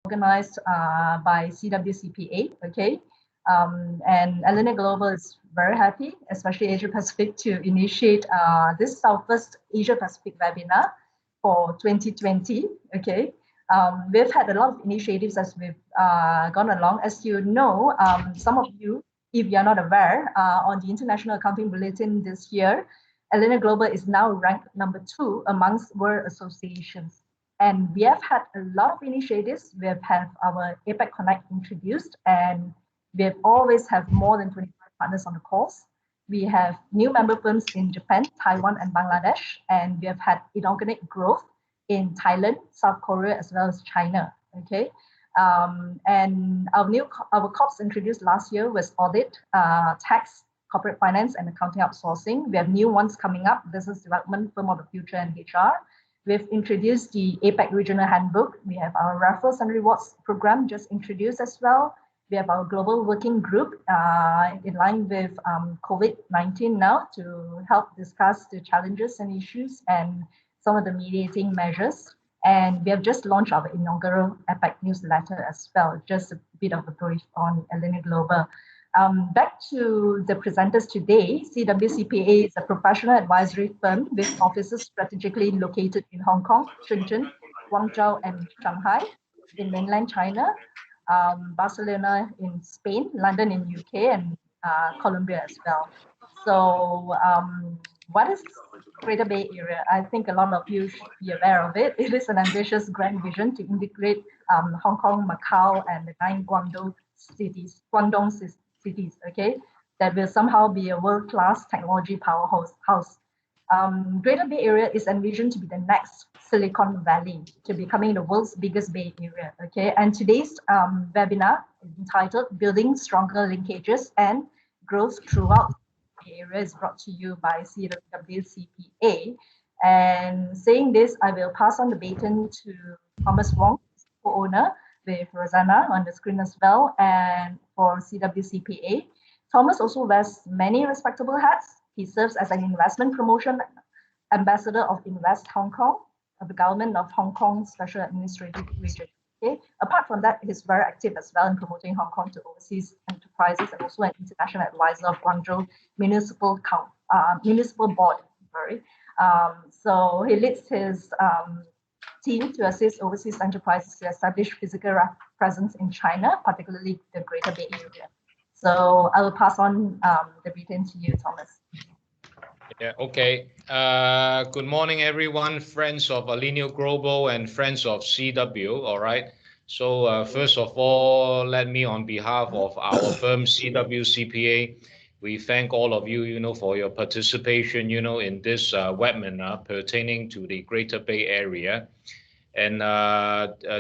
organized by CWCPA, okay? And Elena Global is very happy, especially Asia Pacific, to initiate this our first Asia Pacific webinar for 2020, okay? We've had a lot of initiatives as we've gone along. As you know, some of you, if you're not aware, on the International Accounting Bulletin this year, Elena Global is now ranked #2 amongst world associations. And we have had a lot of initiatives. We have had our APEC Connect introduced, and we have always have more than 25 partners on the course. We have new member firms in Japan, Taiwan, and Bangladesh, and we have had inorganic growth in Thailand, South Korea, as well as China. Okay, and our COPs introduced last year was audit, tax, corporate finance, and accounting outsourcing. We have new ones coming up: business development, firm of the future, and HR. We've introduced the APEC Regional Handbook. We have our referrals and rewards program just introduced as well. We have our global working group in line with COVID-19 now to help discuss the challenges and issues and some of the mediating measures. And we have just launched our inaugural APEC newsletter as well, just a bit of a brief on Elena Global. Back to the presenters today. CWCPA is a professional advisory firm with offices strategically located in Hong Kong, Shenzhen, Guangzhou, and Shanghai in mainland China, Barcelona in Spain, London in UK, and Colombia as well. So what is Greater Bay Area? I think a lot of you should be aware of it. It is an ambitious grand vision to integrate Hong Kong, Macau, and the 9 Guangdong cities, okay, that will somehow be a world-class technology powerhouse. Greater Bay Area is envisioned to be the next Silicon Valley, to becoming the world's biggest Bay Area, okay? And today's webinar is entitled Building Stronger Linkages and Growth Throughout the Bay Area is brought to you by CWCPA. And saying this, I will pass on the baton to Thomas Wong, co-owner, with Rosanna on the screen as well, and for CWCPA. Thomas also wears many respectable hats. He serves as an investment promotion ambassador of Invest Hong Kong, of the government of Hong Kong Special Administrative Region. Okay. Apart from that, he's very active as well in promoting Hong Kong to overseas enterprises, and also an international advisor of Guangzhou Municipal Board. So he leads his team to assist overseas enterprises to establish physical presence in China, particularly the Greater Bay Area. So I will pass on the baton to you, Thomas. Yeah, okay. Good morning, everyone, friends of Elena Global and friends of CW, all right? So first of all, let me, on behalf of our firm, CWCPA, we thank all of you, for your participation, in this webinar pertaining to the Greater Bay Area. And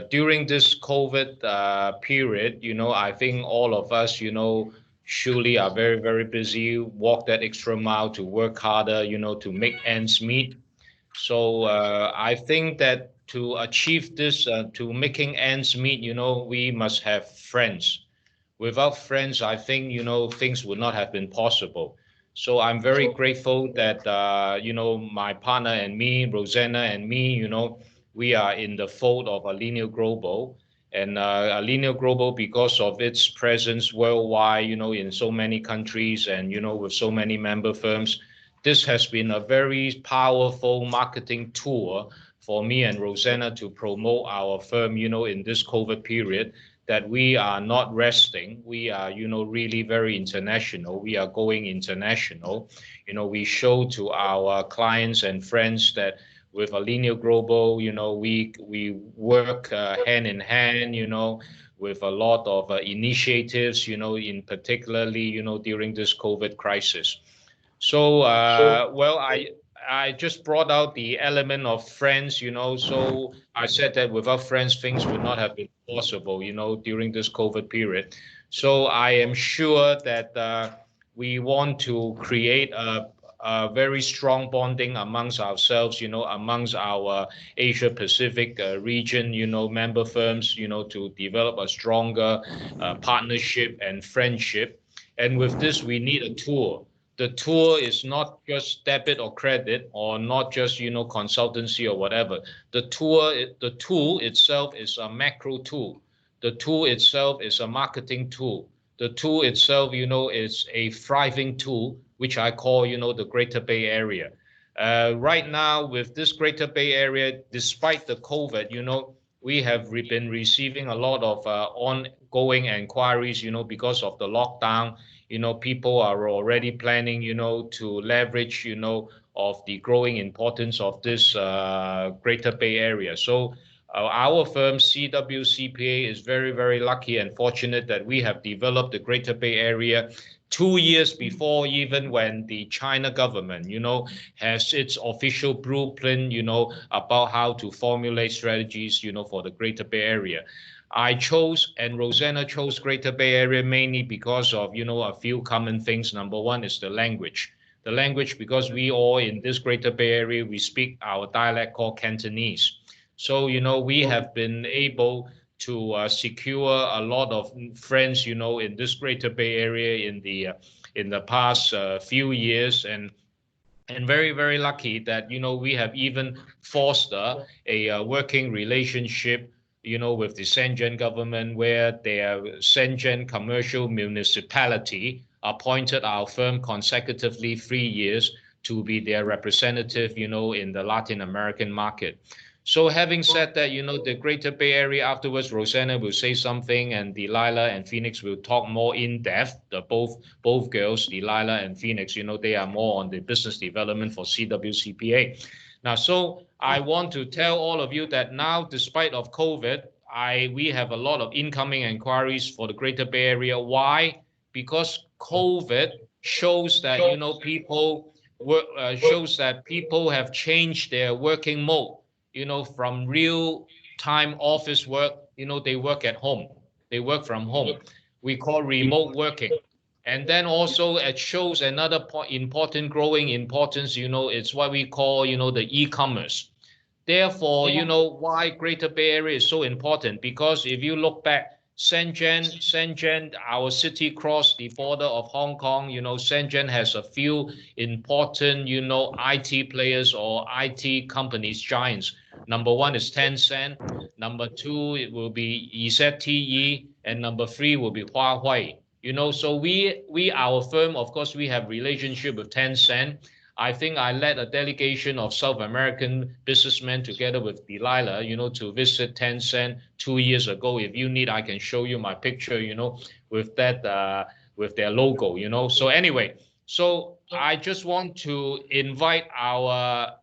during this COVID period, I think all of us, surely are very, very busy, walk that extra mile to work harder, to make ends meet. So I think that to achieve this, to making ends meet, we must have friends. Without friends, I think, things would not have been possible. So I'm very grateful that, my partner and me, Rosanna and me, we are in the fold of Elena Global. And Elena Global, because of its presence worldwide, in so many countries and, with so many member firms, this has been a very powerful marketing tool for me and Rosanna to promote our firm, in this COVID period, that we are not resting. We are, really very international. We are going international. We show to our clients and friends that with Elena Global, we work hand in hand, with a lot of initiatives, in particularly, during this COVID crisis. So, well, I just brought out the element of friends, so I said that without friends, things would not have been possible, during this COVID period. So I am sure that we want to create a very strong bonding amongst ourselves, amongst our Asia Pacific region, member firms, to develop a stronger partnership and friendship. And with this, we need a tool. The tool is not just debit or credit, or not just, consultancy or whatever. The tool itself is a macro tool. The tool itself is a marketing tool. The tool itself, is a thriving tool, which I call, the Greater Bay Area. Right now, with this Greater Bay Area, despite the COVID, we have been receiving a lot of ongoing inquiries, because of the lockdown. People are already planning, to leverage, of the growing importance of this Greater Bay Area. So our firm, CWCPA, is very, very lucky and fortunate that we have developed the Greater Bay Area 2 years before even when the China government, has its official blueprint, about how to formulate strategies, for the Greater Bay Area. I chose, and Rosanna chose, Greater Bay Area mainly because of, a few common things. Number one is the language. The language, because we all in this Greater Bay Area, we speak our dialect called Cantonese. So, we have been able to secure a lot of friends, in this Greater Bay Area in the past few years, and very, very lucky that, we have even fostered a working relationship, with the Shenzhen government, where their Shenzhen commercial municipality appointed our firm consecutively 3 years to be their representative, in the Latin American market. So having said that, the Greater Bay Area, afterwards, Rosanna will say something, and Delilah and Phoenix will talk more in depth. Both girls, Delilah and Phoenix, they are more on the business development for CWCPA. Now, so I want to tell all of you that now, despite of COVID, we have a lot of incoming inquiries for the Greater Bay Area. Why? Because COVID shows that, shows that people have changed their working mode. From real-time office work, they work at home. They work from home. We call remote working. And then also it shows another important growing importance, it's what we call, the e-commerce. Therefore, why Greater Bay Area is so important, because if you look back, Shenzhen, our city crossed the border of Hong Kong. Shenzhen has a few important, IT players or IT companies, giants. Number one is Tencent. Number two, it will be ZTE, and number three will be Huawei. So our firm, of course, we have relationship with Tencent. I think I led a delegation of South American businessmen together with Delilah, to visit Tencent 2 years ago. If you need, I can show you my picture, with that, with their logo, So anyway, so I just want to invite our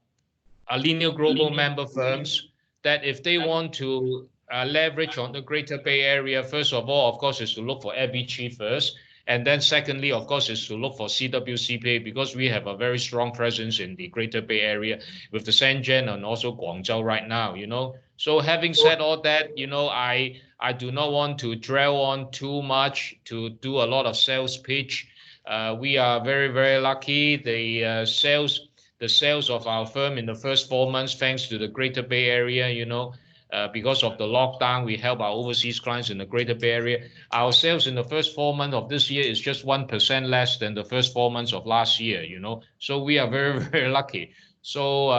Alineo Global member firms that if they want to leverage on the Greater Bay Area, first of all, of course, is to look for FBG first. And then secondly, of course, is to look for CWCPA, because we have a very strong presence in the Greater Bay Area with the Shenzhen and also Guangzhou right now, So having said all that, I do not want to dwell on too much to do a lot of sales pitch. We are very, very lucky. The sales of our firm in the first 4 months, thanks to the Greater Bay Area, because of the lockdown, we help our overseas clients in the Greater Bay Area. Our sales in the first 4 months of this year is just 1% less than the first 4 months of last year, So we are very, very lucky. So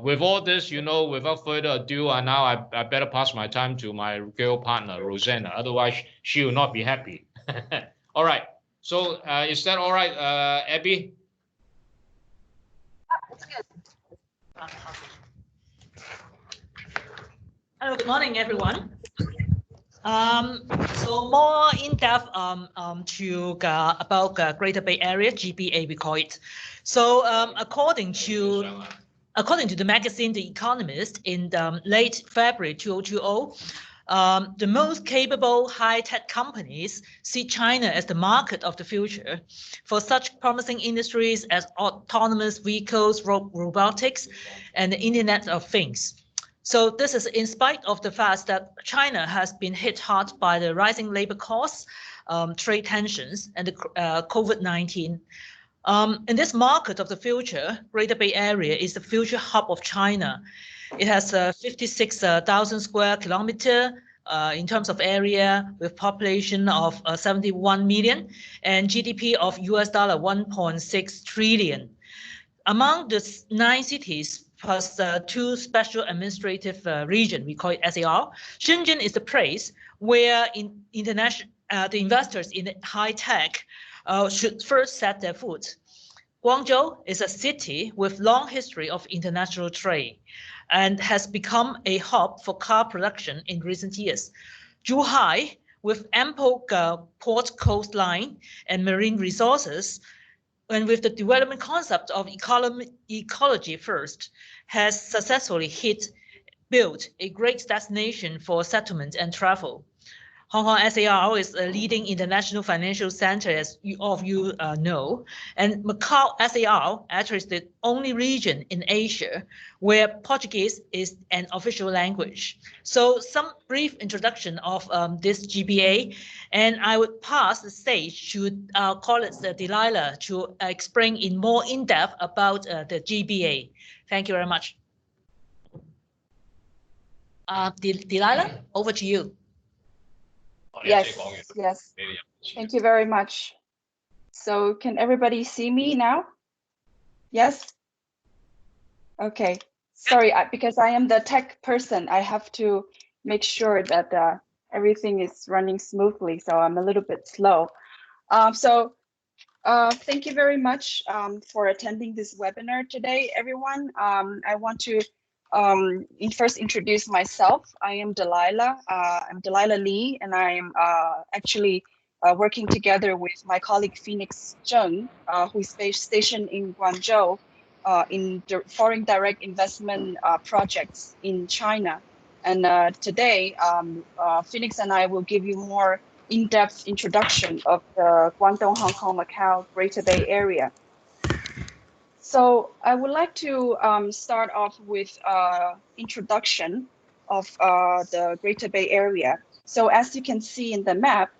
with all this, without further ado, now I better pass my time to my girl partner, Rosanna. Otherwise, she will not be happy. All right. So is that all right, Abby? That's good. Hello, good morning, everyone. So more in depth about Greater Bay Area, GBA we call it. So according to the magazine The Economist in late February 2020, the most capable high-tech companies see China as the market of the future for such promising industries as autonomous vehicles, robotics, and the Internet of Things. So this is in spite of the fact that China has been hit hard by the rising labor costs, trade tensions, and the COVID-19. In this market of the future, Greater Bay Area is the future hub of China. It has 56,000 square kilometers in terms of area, with population of 71 million and GDP of US$1.6 trillion. Among the 9 cities plus two special administrative region. We call it SAR. Shenzhen is the place where the investors in high tech should first set their foot. Guangzhou is a city with long history of international trade and has become a hub for car production in recent years. Zhuhai, with ample port coastline and marine resources, and with the development concept of ecology first, has successfully built a great destination for settlement and travel. Hong Kong SAR is a leading international financial center, as all of you know, and Macau SAR actually is the only region in Asia where Portuguese is an official language. So some brief introduction of this GBA, and I would pass the stage to colleague Delilah to explain in more in-depth about the GBA. Thank you very much. Delilah, over to you. Yes. Thank you very much. So can everybody see me now? Yes? Okay. Sorry, because I am the tech person, I have to make sure that everything is running smoothly, so I'm a little bit slow. Thank you very much for attending this webinar today, everyone. I want to first introduce myself. I am Delilah. I'm Delilah Lee, and I am actually working together with my colleague Phoenix Zheng, who is stationed in Guangzhou in foreign direct investment projects in China. And today, Phoenix and I will give you more in-depth introduction of the Guangdong, Hong Kong, Macau, Greater Bay Area. So I would like to start off with introduction of the Greater Bay Area. So as you can see in the map,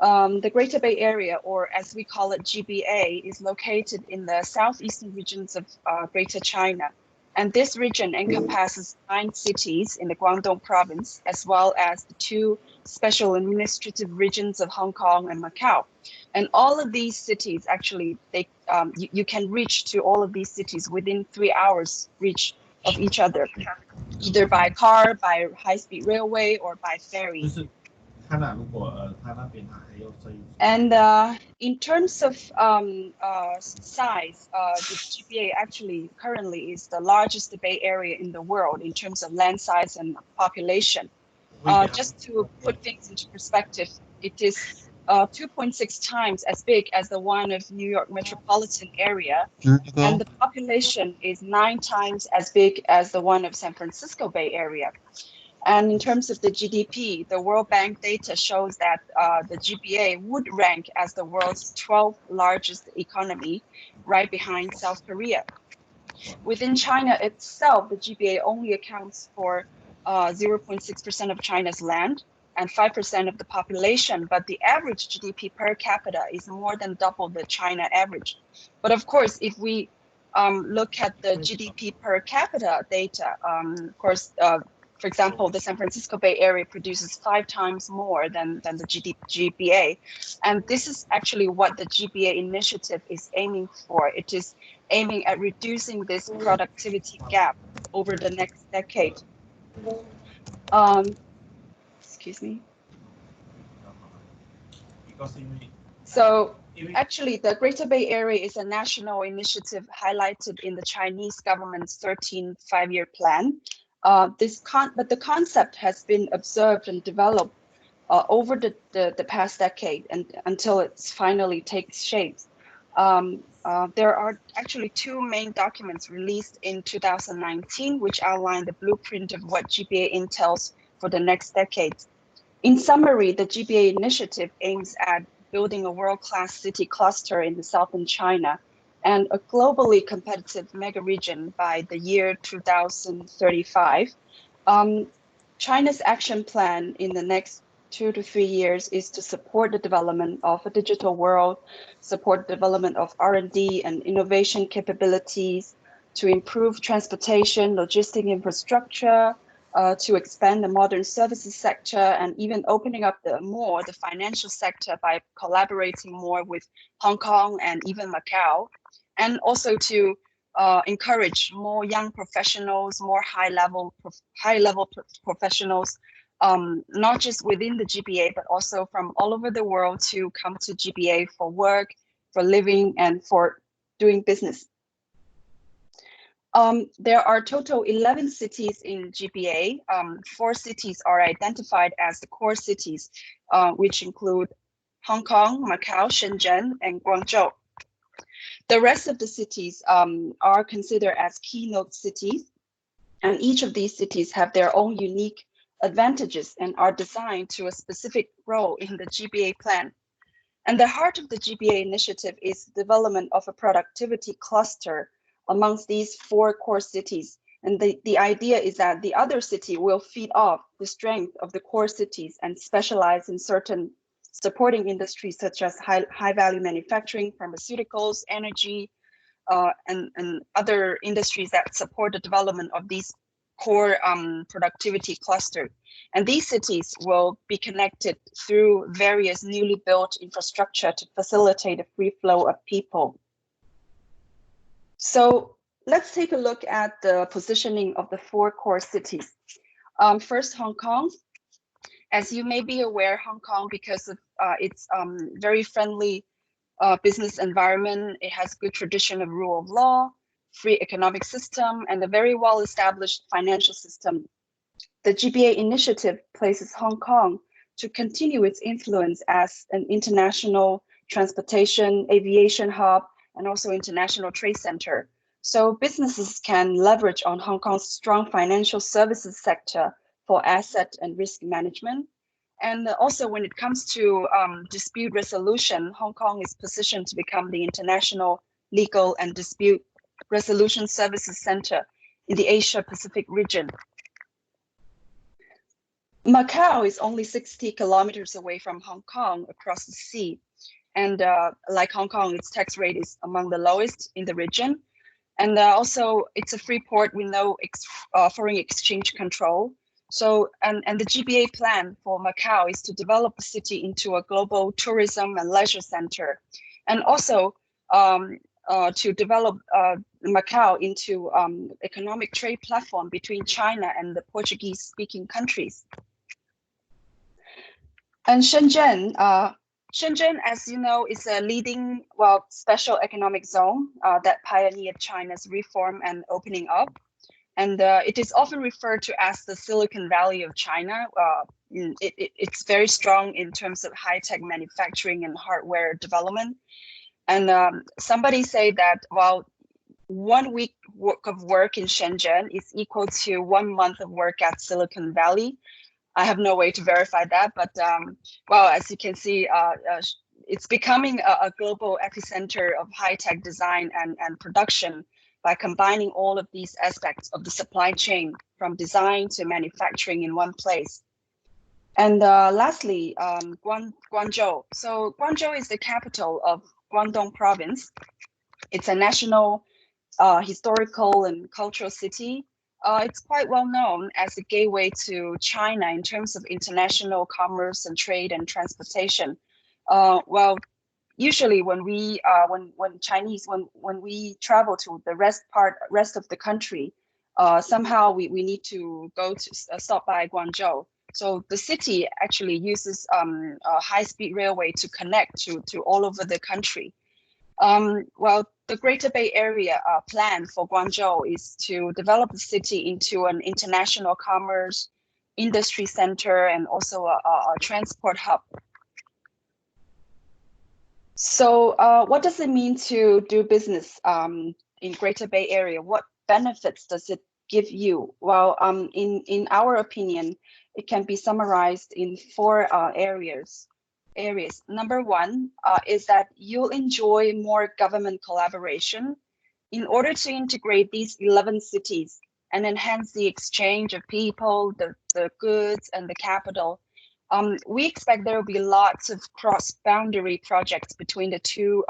the Greater Bay Area, or as we call it GBA, is located in the southeastern regions of Greater China. And this region encompasses 9 cities in the Guangdong province, as well as the 2 special administrative regions of Hong Kong and Macau. And all of these cities, actually, you can reach to all of these cities within 3 hours reach of each other, either by car, by high-speed railway, or by ferry. And in terms of size, the GBA actually currently is the largest Bay Area in the world in terms of land size and population. Just to put things into perspective, it is 2.6 times as big as the one of New York metropolitan area, and the population is 9 times as big as the one of San Francisco Bay Area. And in terms of the GDP, the World Bank data shows that the GBA would rank as the world's 12th largest economy, right behind South Korea. Within China itself, the GBA only accounts for 0.6% of China's land and 5% of the population, but the average GDP per capita is more than double the China average. But of course, if we look at the GDP per capita data, of course, for example, the San Francisco Bay Area produces 5 times more than the GBA. And this is actually what the GBA initiative is aiming for. It is aiming at reducing this productivity gap over the next decade. Excuse me. So actually, the Greater Bay Area is a national initiative highlighted in the Chinese government's 13th five-year plan. But the concept has been observed and developed over the past decade and until it finally takes shape. There are actually 2 main documents released in 2019, which outline the blueprint of what GBA entails for the next decade. In summary, the GBA initiative aims at building a world-class city cluster in the southern China and a globally competitive mega region by the year 2035. China's action plan in the next 2 to 3 years is to support the development of a digital world, support the development of R&D and innovation capabilities, to improve transportation, logistic infrastructure, to expand the modern services sector, and even opening up the financial sector by collaborating more with Hong Kong and even Macau, and also to encourage more young professionals, more high-level professionals, not just within the GBA, but also from all over the world to come to GBA for work, for living, and for doing business. There are total 11 cities in GBA. 4 cities are identified as the core cities, which include Hong Kong, Macau, Shenzhen, and Guangzhou. The rest of the cities are considered as keynote cities, and each of these cities have their own unique advantages and are designed to a specific role in the GBA plan. And the heart of the GBA initiative is the development of a productivity cluster amongst these 4 core cities. And the idea is that the other city will feed off the strength of the core cities and specialize in certain supporting industries such as high value manufacturing, pharmaceuticals, energy, and other industries that support the development of these core productivity cluster. And these cities will be connected through various newly built infrastructure to facilitate the free flow of people. So let's take a look at the positioning of the 4 core cities. First, Hong Kong. As you may be aware, Hong Kong, because of its very friendly business environment, it has good tradition of rule of law, free economic system, and a very well-established financial system. The GBA initiative places Hong Kong to continue its influence as an international transportation, aviation hub, and also international trade center. So businesses can leverage on Hong Kong's strong financial services sector for asset and risk management. And also when it comes to dispute resolution, Hong Kong is positioned to become the international legal and dispute resolution services center in the Asia Pacific region. Macau is only 60 kilometers away from Hong Kong across the sea. And like Hong Kong, its tax rate is among the lowest in the region. And also it's a free port with no foreign exchange control. So, and the GBA plan for Macau is to develop the city into a global tourism and leisure center. And also to develop Macau into economic trade platform between China and the Portuguese-speaking countries. And Shenzhen, Shenzhen, as you know, is a leading, special economic zone that pioneered China's reform and opening up. And it is often referred to as the Silicon Valley of China. It's very strong in terms of high-tech manufacturing and hardware development. And somebody say that, well, 1 week of work in Shenzhen is equal to 1 month of work at Silicon Valley. I have no way to verify that, but well, as you can see, it's becoming a global epicenter of high-tech design and production by combining all of these aspects of the supply chain from design to manufacturing in one place. And lastly, Guangzhou. So Guangzhou is the capital of Guangdong province. It's a national historical and cultural city. It's quite well known as a gateway to China in terms of international commerce and trade and transportation. Well, usually when we when we travel to the rest of the country, somehow we need to go to stop by Guangzhou. So the city actually uses a high-speed railway to connect to all over the country. Well, the Greater Bay Area plan for Guangzhou is to develop the city into an international commerce, industry center, and also a transport hub. So what does it mean to do business in Greater Bay Area? What benefits does it give you? Well, in our opinion, it can be summarized in 4 areas. Number 1 is that you'll enjoy more government collaboration in order to integrate these 11 cities and enhance the exchange of people, the goods, and the capital. We expect there will be lots of cross-boundary projects between the two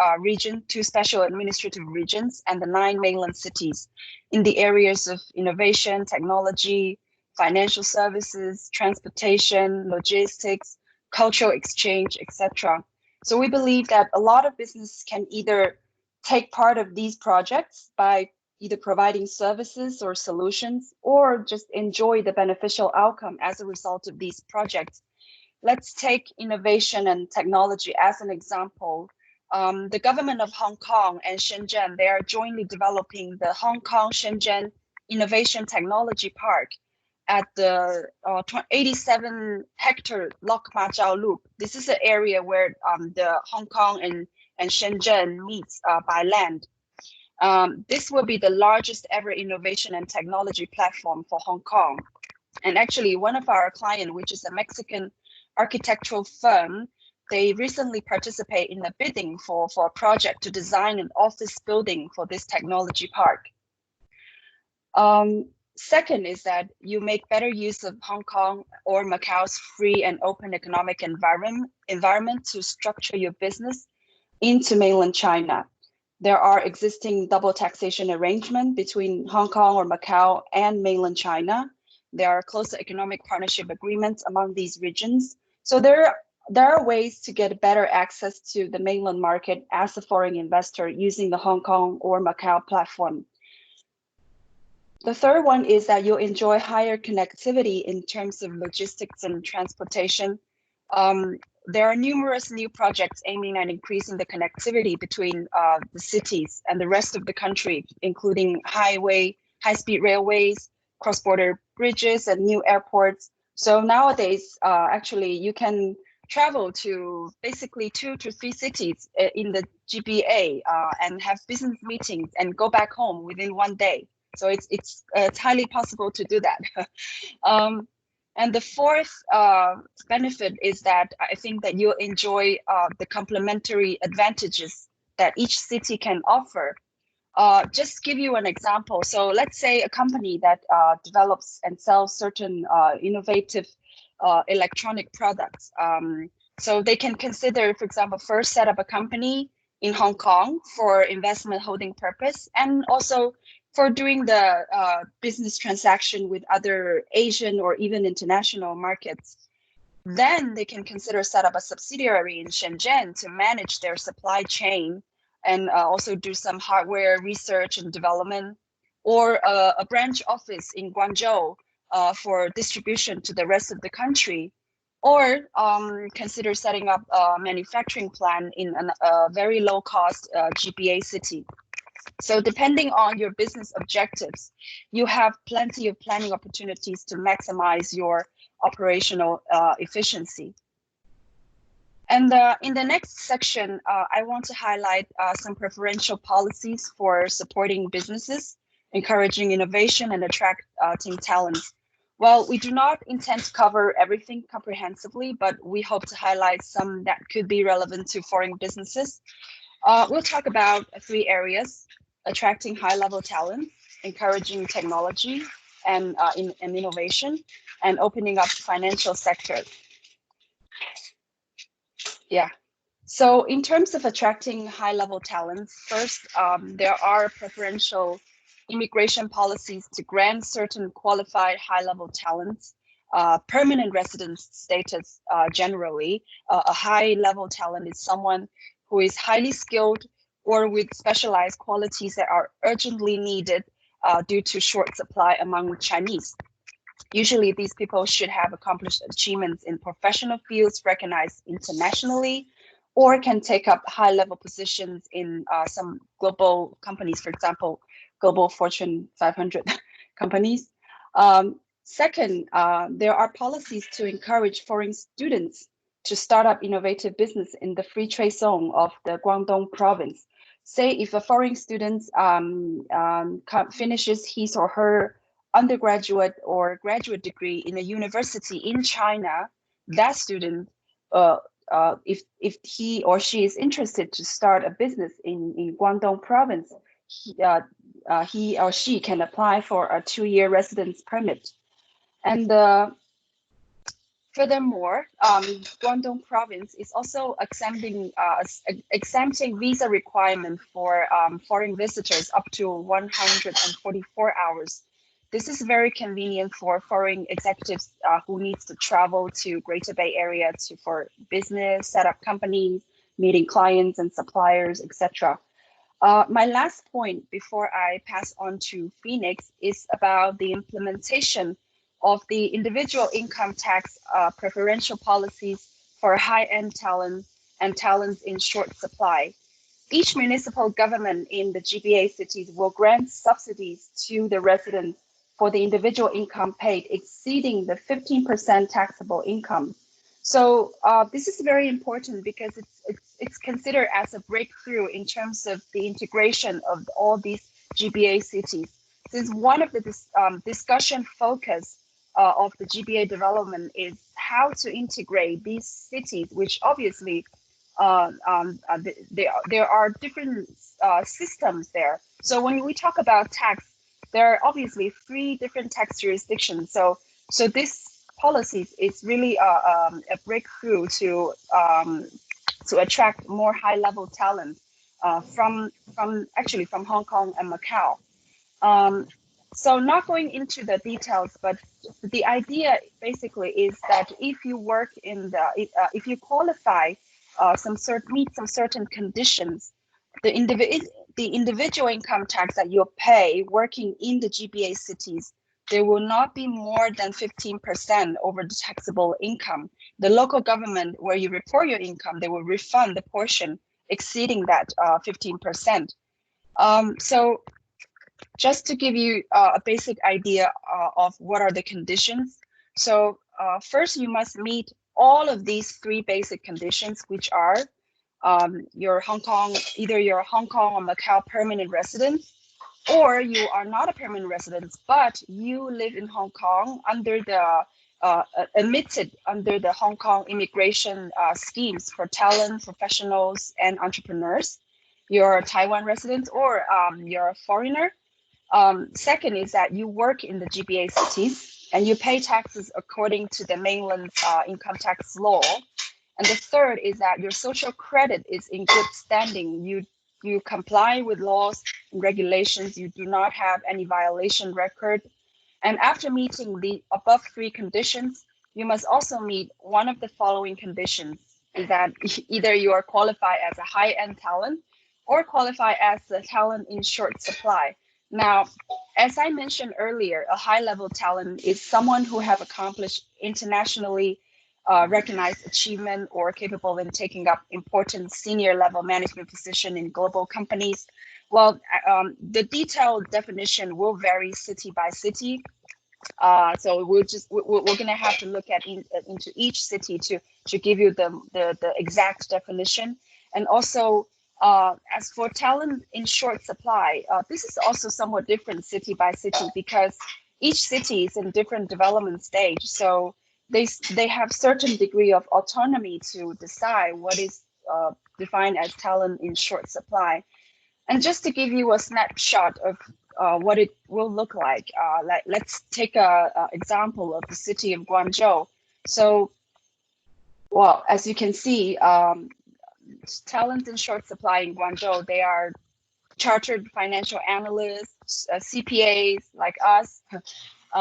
special administrative regions and the 9 mainland cities in the areas of innovation, technology, financial services, transportation, logistics, cultural exchange, etc. So we believe that a lot of business can either take part of these projects by either providing services or solutions, or just enjoy the beneficial outcome as a result of these projects. Let's take innovation and technology as an example. The government of Hong Kong and Shenzhen, they are jointly developing the Hong Kong Shenzhen Innovation Technology Park at the 87-hectare Lok Ma Chau Loop. This is an area where the Hong Kong and Shenzhen meets by land. This will be the largest ever innovation and technology platform for Hong Kong. And actually, one of our clients, which is a Mexican architectural firm, they recently participate in a bidding for a project to design an office building for this technology park. Second is that you make better use of Hong Kong or Macau's free and open economic environment to structure your business into mainland China. There are existing double taxation arrangements between Hong Kong or Macau and mainland China. There are closer economic partnership agreements among these regions. So there are ways to get better access to the mainland market as a foreign investor using the Hong Kong or Macau platform. The third one is that you'll enjoy higher connectivity in terms of logistics and transportation. There are numerous new projects aiming at increasing the connectivity between the cities and the rest of the country, including high-speed railways, cross-border bridges, and new airports. So nowadays, actually, you can travel to basically 2 to 3 cities in the GBA and have business meetings and go back home within one day. So it's highly possible to do that. And the fourth benefit is that I think that you'll enjoy the complementary advantages that each city can offer. Just give you an example. So let's say a company that develops and sells certain innovative electronic products. So they can consider, for example, first set up a company in Hong Kong for investment holding purpose, and also for doing the business transaction with other Asian or even international markets. Then they can consider set up a subsidiary in Shenzhen to manage their supply chain and also do some hardware research and development, or a branch office in Guangzhou for distribution to the rest of the country, or consider setting up a manufacturing plant in a very low-cost GBA city. So depending on your business objectives, you have plenty of planning opportunities to maximize your operational efficiency. And in the next section, I want to highlight some preferential policies for supporting businesses, encouraging innovation, and attracting talents. Well, we do not intend to cover everything comprehensively, but we hope to highlight some that could be relevant to foreign businesses. We'll talk about 3 areas: attracting high-level talent, encouraging technology and innovation, and opening up the financial sector. Yeah. So in terms of attracting high-level talents, first, there are preferential immigration policies to grant certain qualified high-level talents permanent residence status. Generally, a high-level talent is someone who is highly skilled or with specialized qualities that are urgently needed due to short supply among Chinese. Usually, these people should have accomplished achievements in professional fields recognized internationally, or can take up high-level positions in some global companies, for example, global Fortune 500 companies. Second, there are policies to encourage foreign students to start up innovative business in the free trade zone of the Guangdong province. Say if a foreign student finishes his or her undergraduate or graduate degree in a university in China, that student, if he or she is interested to start a business in Guangdong province, he or she can apply for a 2-year residence permit. And furthermore, Guangdong province is also exempting visa requirement for foreign visitors up to 144 hours. This is very convenient for foreign executives who needs to travel to Greater Bay Area for business, set up companies, meeting clients and suppliers, etc. My last point before I pass on to Phoenix is about the implementation of the individual income tax preferential policies for high-end talent and talents in short supply. Each municipal government in the GBA cities will grant subsidies to the residents for the individual income paid exceeding the 15% taxable income. So this is very important because it's considered as a breakthrough in terms of the integration of all these GBA cities. Since one of the discussion focus of the GBA development is how to integrate these cities, which obviously there are different systems there. So when we talk about tax, there are obviously 3 different tax jurisdictions. So this policies is really a breakthrough to attract more high-level talent from Hong Kong and Macau. So not going into the details, but the idea basically is that if you work in if you qualify meet some certain conditions, the individual income tax that you pay working in the GBA cities, there will not be more than 15% over the taxable income. The local government where you report your income, they will refund the portion exceeding that 15%. So just to give you a basic idea of what are the conditions. So first you must meet all of these 3 basic conditions, which are either you're a Hong Kong or Macau permanent resident, or you are not a permanent resident, but you live in Hong Kong under the admitted under the Hong Kong immigration schemes for talent, professionals, and entrepreneurs. You're a Taiwan resident or you're a foreigner. Second is that you work in the GBA cities and you pay taxes according to the mainland income tax law. And the third is that your social credit is in good standing. You comply with laws and regulations. You do not have any violation record. And after meeting the above 3 conditions, you must also meet one of the following conditions, is that either you are qualified as a high-end talent or qualify as a talent in short supply. Now, as I mentioned earlier, a high-level talent is someone who have accomplished internationally recognized achievement or capable in taking up important senior level management position in global companies. Well, the detailed definition will vary city by city. So we're going to have to look at into each city to give you the exact definition. And also, as for talent in short supply, this is also somewhat different city by city because each city is in different development stage. So they have certain degree of autonomy to decide what is defined as talent in short supply. And just to give you a snapshot of what it will look like, let's take an example of the city of Guangzhou. So, well, as you can see, talent in short supply in Guangzhou, they are chartered financial analysts, CPAs like us,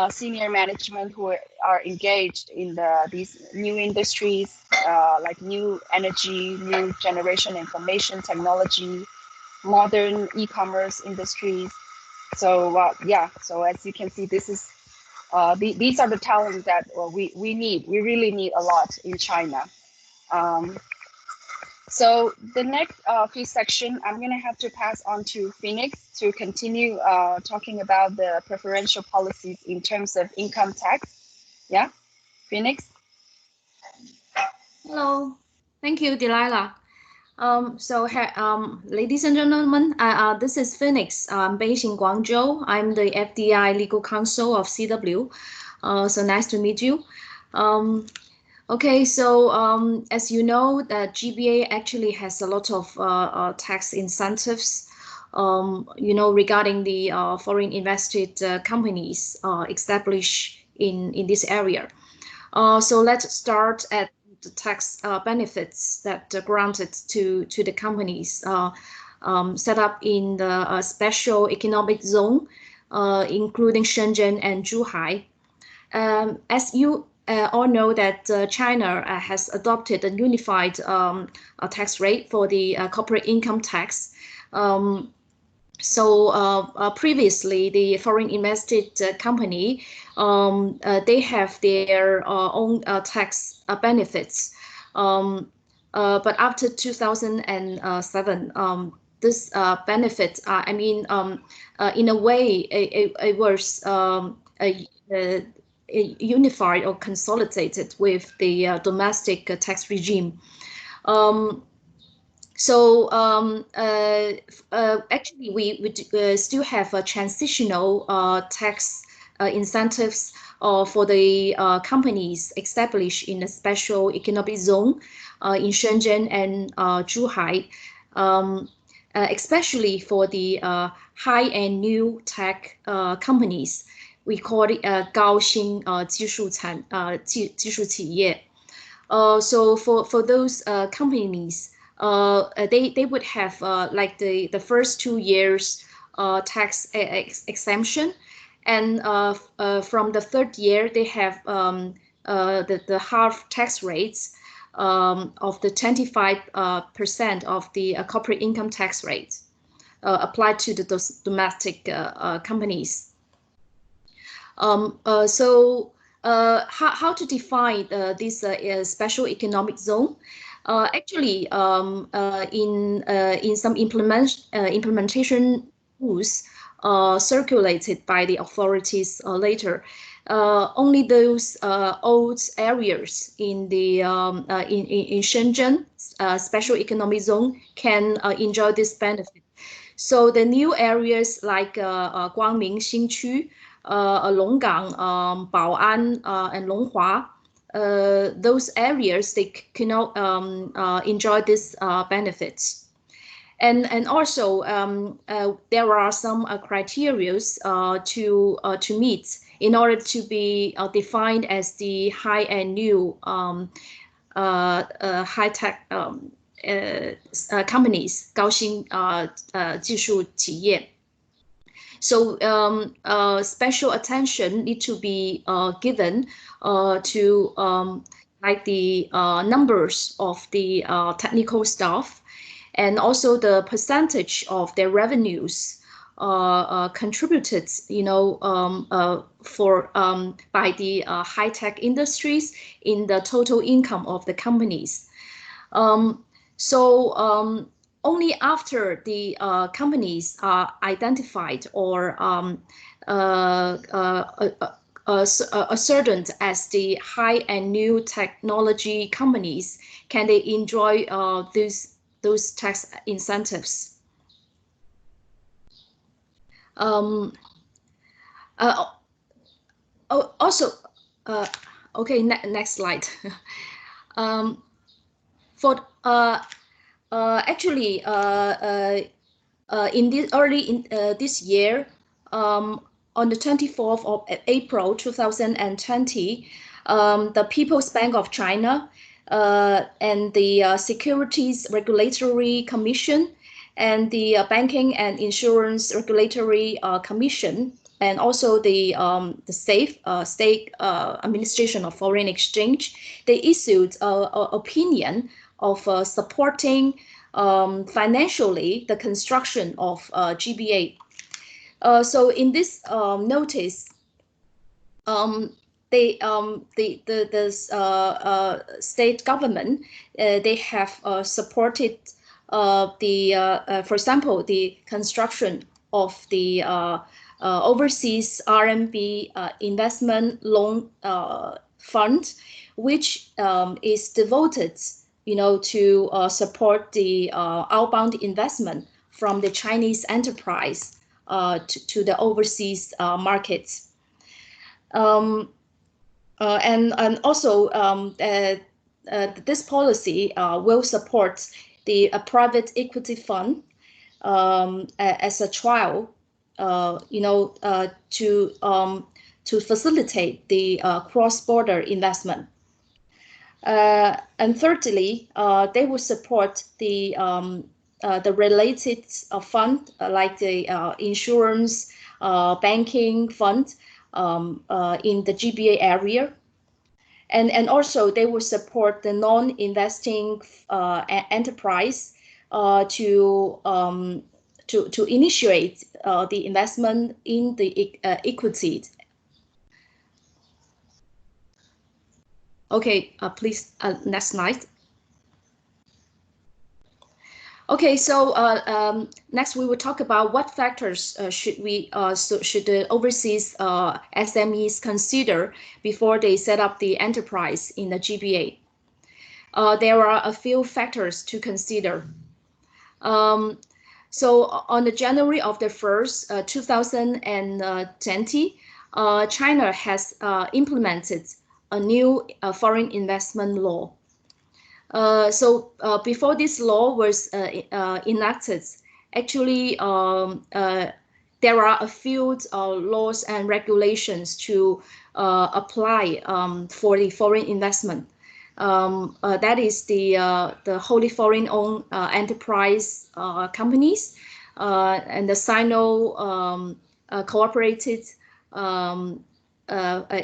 senior management who are engaged in these new industries like new energy, new generation information technology, modern e-commerce industries. So yeah, so as you can see, this is these are the talents that we really need a lot in China. So the next few sections, I'm going to have to pass on to Phoenix to continue talking about the preferential policies in terms of income tax. Yeah, Phoenix. Hello, thank you, Delilah. Ladies and gentlemen, this is Phoenix. I'm based in Guangzhou. I'm the FDI legal counsel of CW. So nice to meet you. Okay, so as you know, the GBA actually has a lot of tax incentives, regarding the foreign invested companies established in this area. So let's start at the tax benefits that are granted to the companies set up in the special economic zone, including Shenzhen and Zhuhai. As you all know that China has adopted a unified tax rate for the corporate income tax. Previously, the foreign invested company, they have their own tax benefits. But after 2007, this benefit, in a way, it was unified or consolidated with the domestic tax regime. Actually, we still have a transitional tax incentives for the companies established in a special economic zone in Shenzhen and Zhuhai, especially for the high-end new tech companies. We call it 高新技术企业. So for those companies, they would have like the first 2 years tax exemption, and from the 3rd year they have the half tax rates of the 25% of the corporate income tax rate applied to the domestic companies. How to define this special economic zone? Actually, in some implementation rules circulated by the authorities later, only those old areas in the in Shenzhen special economic zone can enjoy this benefit. So the new areas like Guangming, Xinqiu, Longgang, Bao'an, and Longhua, those areas, they cannot enjoy these benefits. And also there are some criteria to meet in order to be defined as the high and new high-tech companies, 高新技术企业. So special attention need to be given to like the numbers of the technical staff, and also the percentage of their revenues contributed, for by the high-tech industries in the total income of the companies. Only after the companies are identified or ascertained as the high and new technology companies can they enjoy those tax incentives. Okay, next slide. Actually, in this year, on the 24th of April 2020, the People's Bank of China and the Securities Regulatory Commission and the Banking and Insurance Regulatory Commission, and also the State Administration of Foreign Exchange, they issued an opinion of supporting financially the construction of GBA. So in this notice, the state government they have supported for example, the construction of the overseas RMB investment loan fund, which is devoted, to support the outbound investment from the Chinese enterprise to the overseas markets. And also this policy will support the private equity fund as a trial, to facilitate the cross-border investment. And thirdly, they will support the related fund like the insurance, banking fund in the GBA area. And also they will support the non-investing enterprise to to initiate the investment in the equity. Okay, please, next slide. Okay, so next we will talk about what factors should the overseas SMEs consider before they set up the enterprise in the GBA. There are a few factors to consider. So on the January of the 1st, 2020, China has implemented a new foreign investment law. So before this law was enacted, actually there are a few laws and regulations to apply for the foreign investment. That is the wholly foreign-owned enterprise companies and the Sino cooperated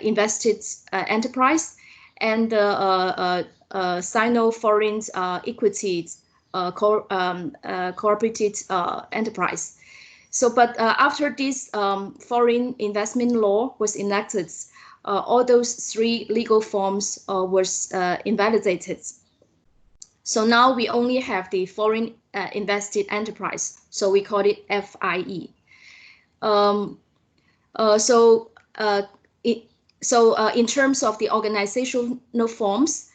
invested enterprise and Sino foreign equity cooperated enterprise. So, but after this foreign investment law was enacted, all those three legal forms was invalidated. So now we only have the foreign invested enterprise. So we call it FIE. In terms of the organizational forms,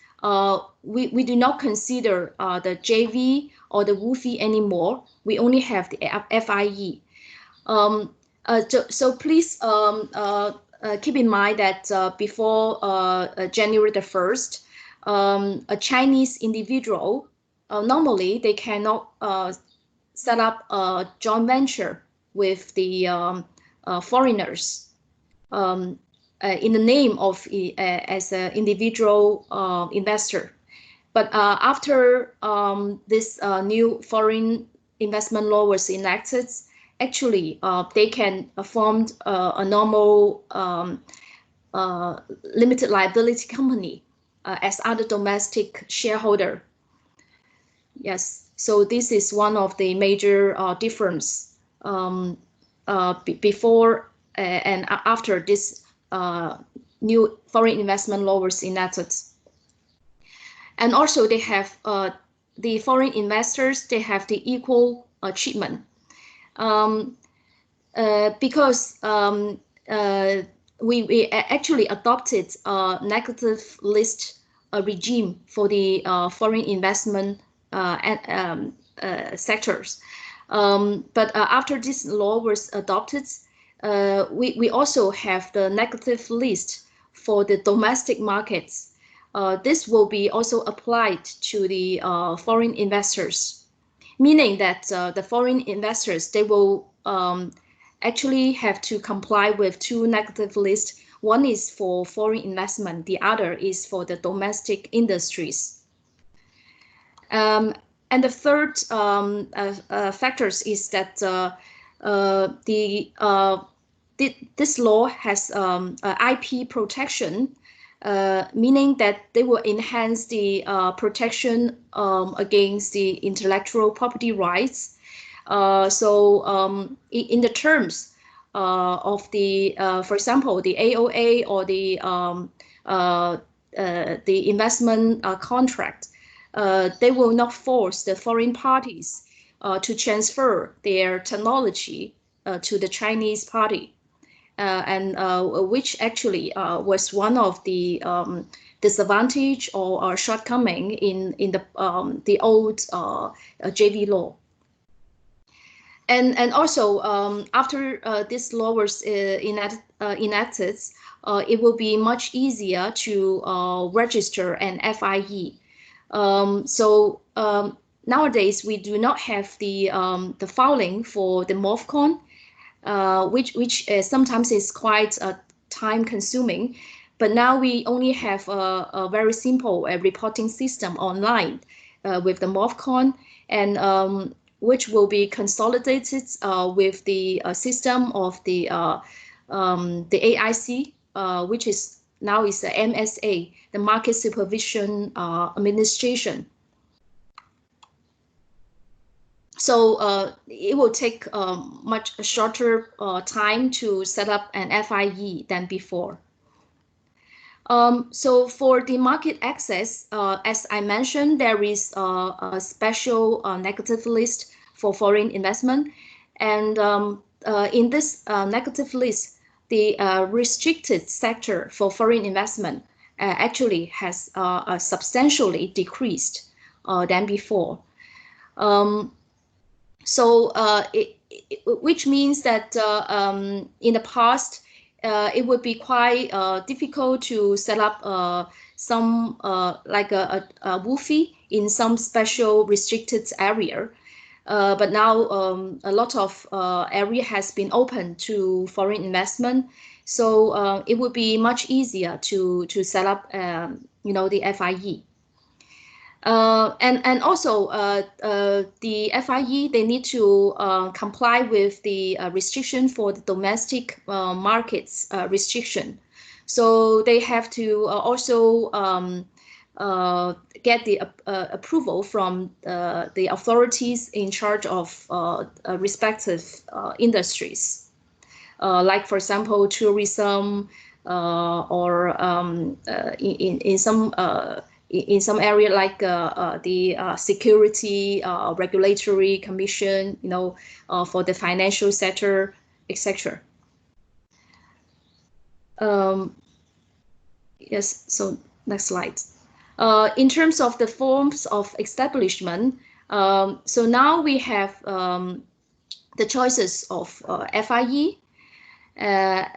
we do not consider the JV or the WFI anymore. We only have the FIE. So please keep in mind that before January the 1st, a Chinese individual, normally they cannot set up a joint venture with the foreigners in the name of as an individual investor. But after this new foreign investment law was enacted, actually they can form a normal limited liability company as other domestic shareholder. Yes, so this is one of the major difference before and after this new foreign investment law was enacted. And also they have the foreign investors, they have the equal treatment. Because we actually adopted a negative list regime for the foreign investment sectors. But after this law was adopted, we also have the negative list for the domestic markets. This will be also applied to the foreign investors, meaning that the foreign investors, they will actually have to comply with two negative lists. One is for foreign investment, the other is for the domestic industries. And the third factors is that this law has IP protection, meaning that they will enhance the protection against the intellectual property rights. In the terms of the, for example, the AOA or the investment contract, they will not force the foreign parties to transfer their technology to the Chinese party, and which actually was one of the disadvantage or shortcoming in the old JV law. And also after this law was enacted, it will be much easier to register an FIE. Nowadays we do not have the filing for the MOFCON, which sometimes is quite time consuming, but now we only have a very simple reporting system online with the MOFCON, and which will be consolidated with the system of the AIC, which is now is the MSA, the Market Supervision Administration. So it will take much shorter time to set up an FIE than before. So for the market access, as I mentioned, there is a special negative list for foreign investment. And in this negative list, the restricted sector for foreign investment actually has substantially decreased than before. Which means that in the past, it would be quite difficult to set up some like a WUFI in some special restricted area. But now a lot of area has been open to foreign investment, so it would be much easier to set up the FIE. And also the FIE, they need to comply with the restriction for the domestic markets restriction. So they have to also get the approval from the authorities in charge of respective industries, like, for example, tourism, or in some area like the security regulatory commission, for the financial sector, etc. Yes, so next slide. In terms of the forms of establishment, so now we have the choices of FIE.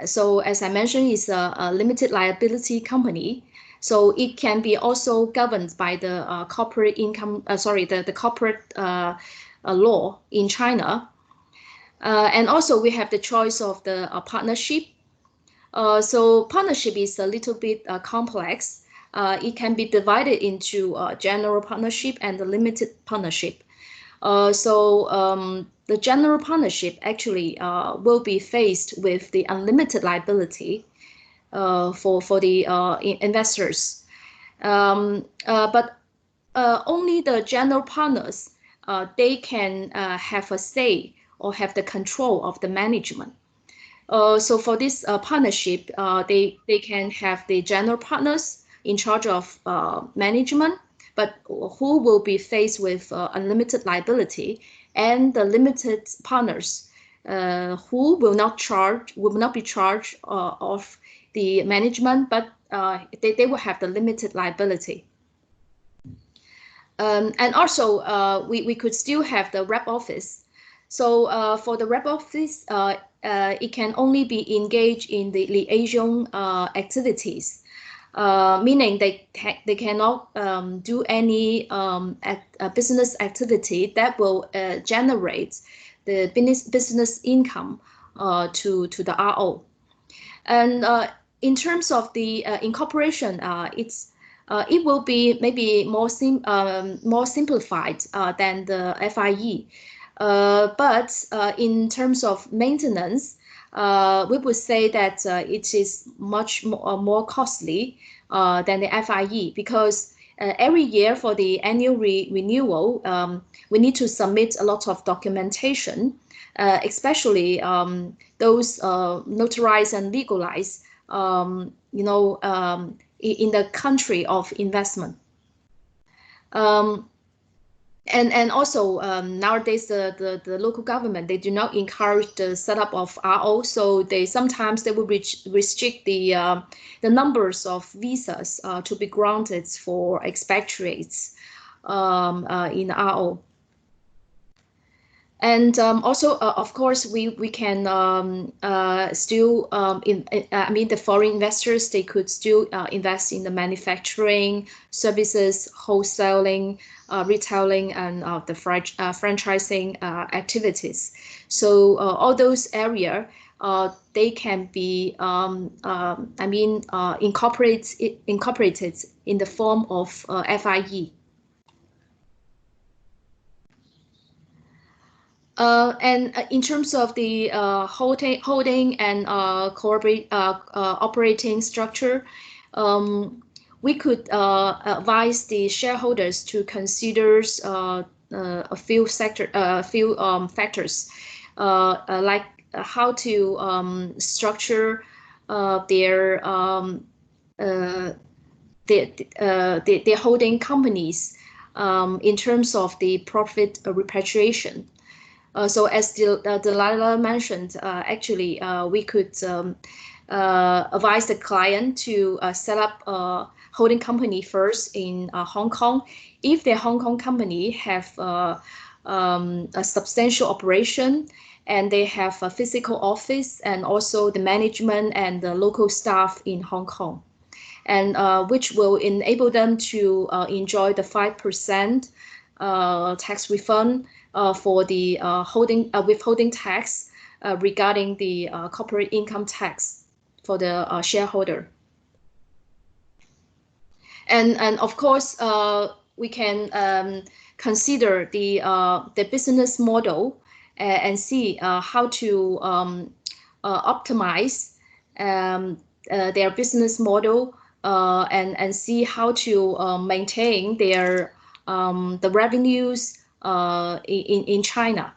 So as I mentioned, it's a limited liability company. So it can be also governed by the corporate income, the corporate law in China. And also we have the choice of the partnership. So partnership is a little bit complex. It can be divided into general partnership and the limited partnership. The general partnership actually will be faced with the unlimited liability for the investors. But only the general partners, they can have a say or have the control of the management. So for this partnership, they can have the general partners in charge of management, but who will be faced with unlimited liability, and the limited partners who will not be charged of the management, but they will have the limited liability. And also we could still have the rep office. So for the rep office, it can only be engaged in the liaison activities, meaning they cannot do any business activity that will generate the business income to the RO. And in terms of the incorporation, it will be maybe more simplified than the FIE. But in terms of maintenance, we would say that it is much more costly than the FIE, because every year for the annual renewal, we need to submit a lot of documentation, especially those notarized and legalized, in the country of investment. And also nowadays the local government, they do not encourage the setup of RO, so sometimes they will restrict the numbers of visas to be granted for expatriates in RO. And also, of course, we can still, the foreign investors, they could still invest in the manufacturing, services, wholesaling, retailing, and the franchising activities. So all those areas, they can be, incorporated in the form of FIE. And in terms of the holding and corporate operating structure, we could advise the shareholders to consider a few factors, like how to structure their holding companies in terms of the profit repatriation. So as Delilah mentioned, actually we could advise the client to set up a holding company first in Hong Kong. If the Hong Kong company have a substantial operation and they have a physical office and also the management and the local staff in Hong Kong, and which will enable them to enjoy the 5% tax refund for the withholding tax regarding the corporate income tax for the shareholder. And of course, we can consider the business model and see how to optimize their business model and see how to maintain their the revenues in China.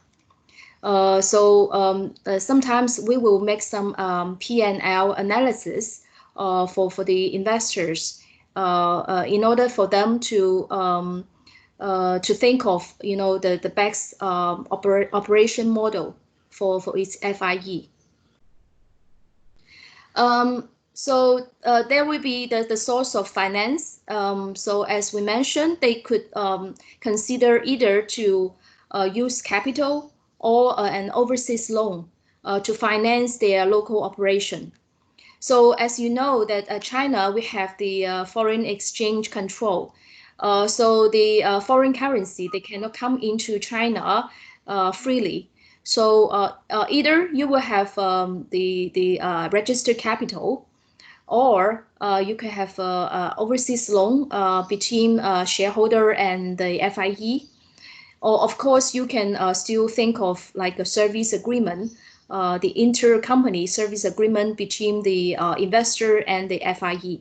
So sometimes we will make some P&L analysis for the investors in order for them to think of, you know, the best operation model for its FIE. So there will be the source of finance. So as we mentioned, they could consider either to use capital or an overseas loan to finance their local operation. So as you know that China, we have the foreign exchange control. So the foreign currency, they cannot come into China freely. So either you will have the registered capital, or you can have a overseas loan between shareholder and the FIE. Or of course, you can still think of like a service agreement, the intercompany service agreement between the investor and the FIE.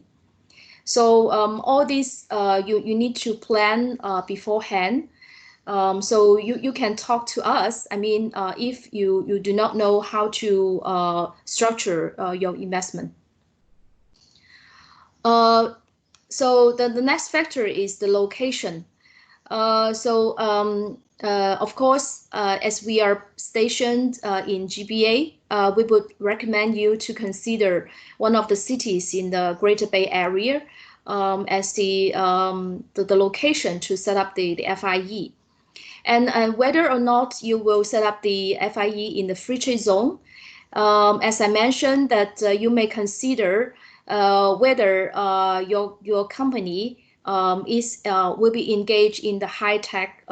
So all this you need to plan beforehand. So you can talk to us. I mean, if you do not know how to structure your investment. So the next factor is the location. Of course, as we are stationed in GBA, we would recommend you to consider one of the cities in the Greater Bay Area as the location to set up the FIE. And whether or not you will set up the FIE in the free trade zone, as I mentioned, that you may consider whether your company will be engaged in the high-tech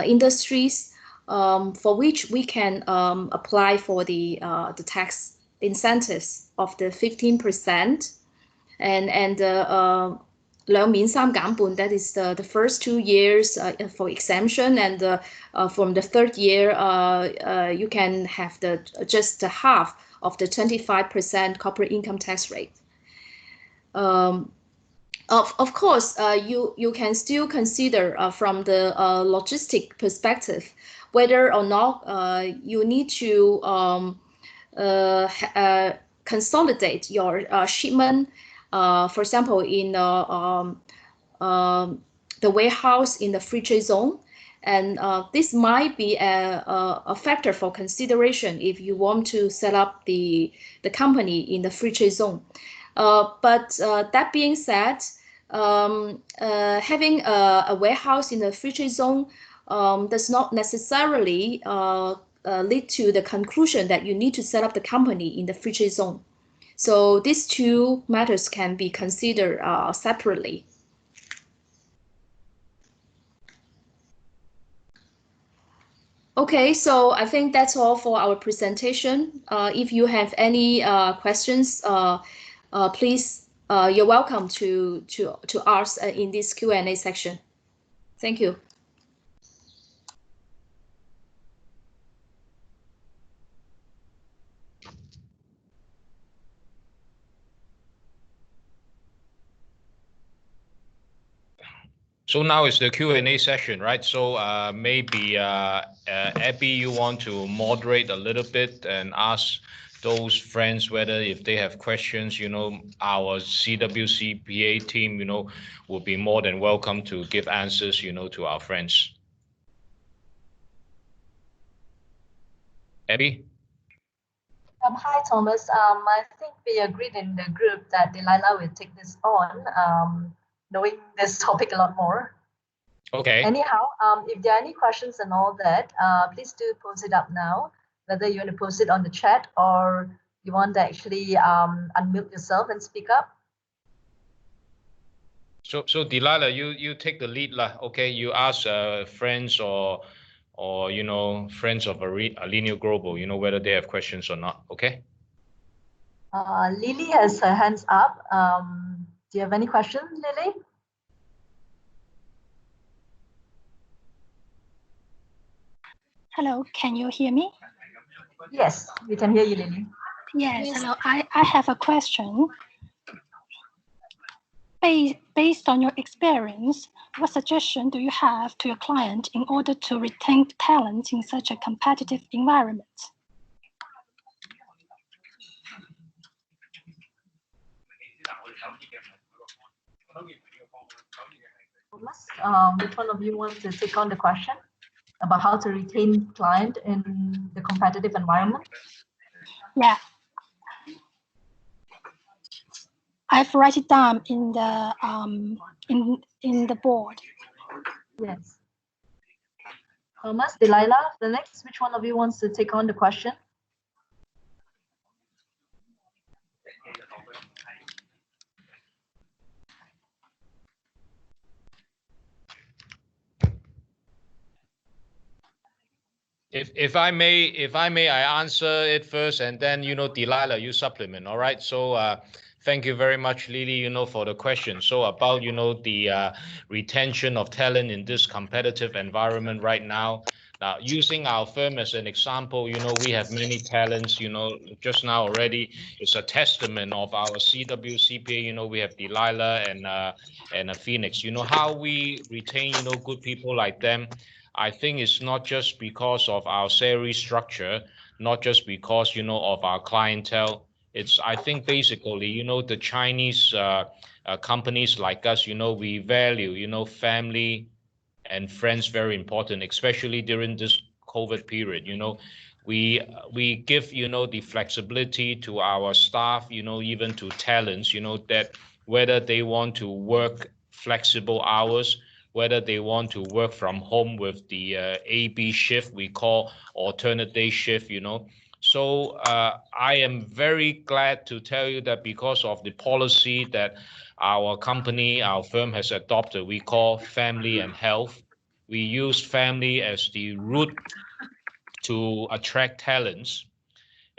industries, for which we can apply for the tax incentives of the 15%, and 兩免三減半, that is the first 2 years for exemption, and from the third year you can have just half of the 25% corporate income tax rate. Of course, you can still consider from the logistic perspective whether or not you need to consolidate your shipment, for example, in the warehouse in the free trade zone. And this might be a factor for consideration if you want to set up the company in the free trade zone. But that being said, having a warehouse in the free trade zone does not necessarily lead to the conclusion that you need to set up the company in the free trade zone. So these two matters can be considered separately. Okay, so I think that's all for our presentation. If you have any questions, please, you're welcome to ask in this Q&A section. Thank you. So now is the Q&A session, right? So maybe Abby, you want to moderate a little bit and ask those friends whether if they have questions, our CWCPA team, will be more than welcome to give answers, to our friends. Abby? Hi, Thomas. I think we agreed in the group that Delilah will take this on, knowing this topic a lot more. Okay. Anyhow, if there are any questions and all that, please do post it up now, whether you want to post it on the chat or you want to actually unmute yourself and speak up. So Delilah, you take the lead lah. Okay, you ask friends or friends of Alineo Global, whether they have questions or not. Okay. Lily has her hands up. Do you have any questions, Lily? Hello, can you hear me? Yes, we can hear you, Lily. Yes, hello. I have a question. Based on your experience, what suggestion do you have to your client in order to retain talent in such a competitive environment? Which one of you wants to take on the question about how to retain client in the competitive environment? Yeah. I've write it down in the in the board. Yes. Thomas, Delilah, the next, which one of you wants to take on the question? If I may, I answer it first, and then Delilah, you supplement. All right. So thank you very much, Lily, for the question. So about the retention of talent in this competitive environment right now. Now, using our firm as an example, we have many talents. Just now already, it's a testament of our CWCPA. We have Delilah and a Phoenix. How we retain good people like them. I think it's not just because of our salary structure, not just because, of our clientele. It's, I think, basically, the Chinese companies like us, we value, family and friends very important, especially during this COVID period. We give, the flexibility to our staff, even to talents, that whether they want to work flexible hours, whether they want to work from home with the AB shift, we call alternate day shift, So I am very glad to tell you that because of the policy that our company, our firm has adopted, we call family and health. We use family as the route to attract talents.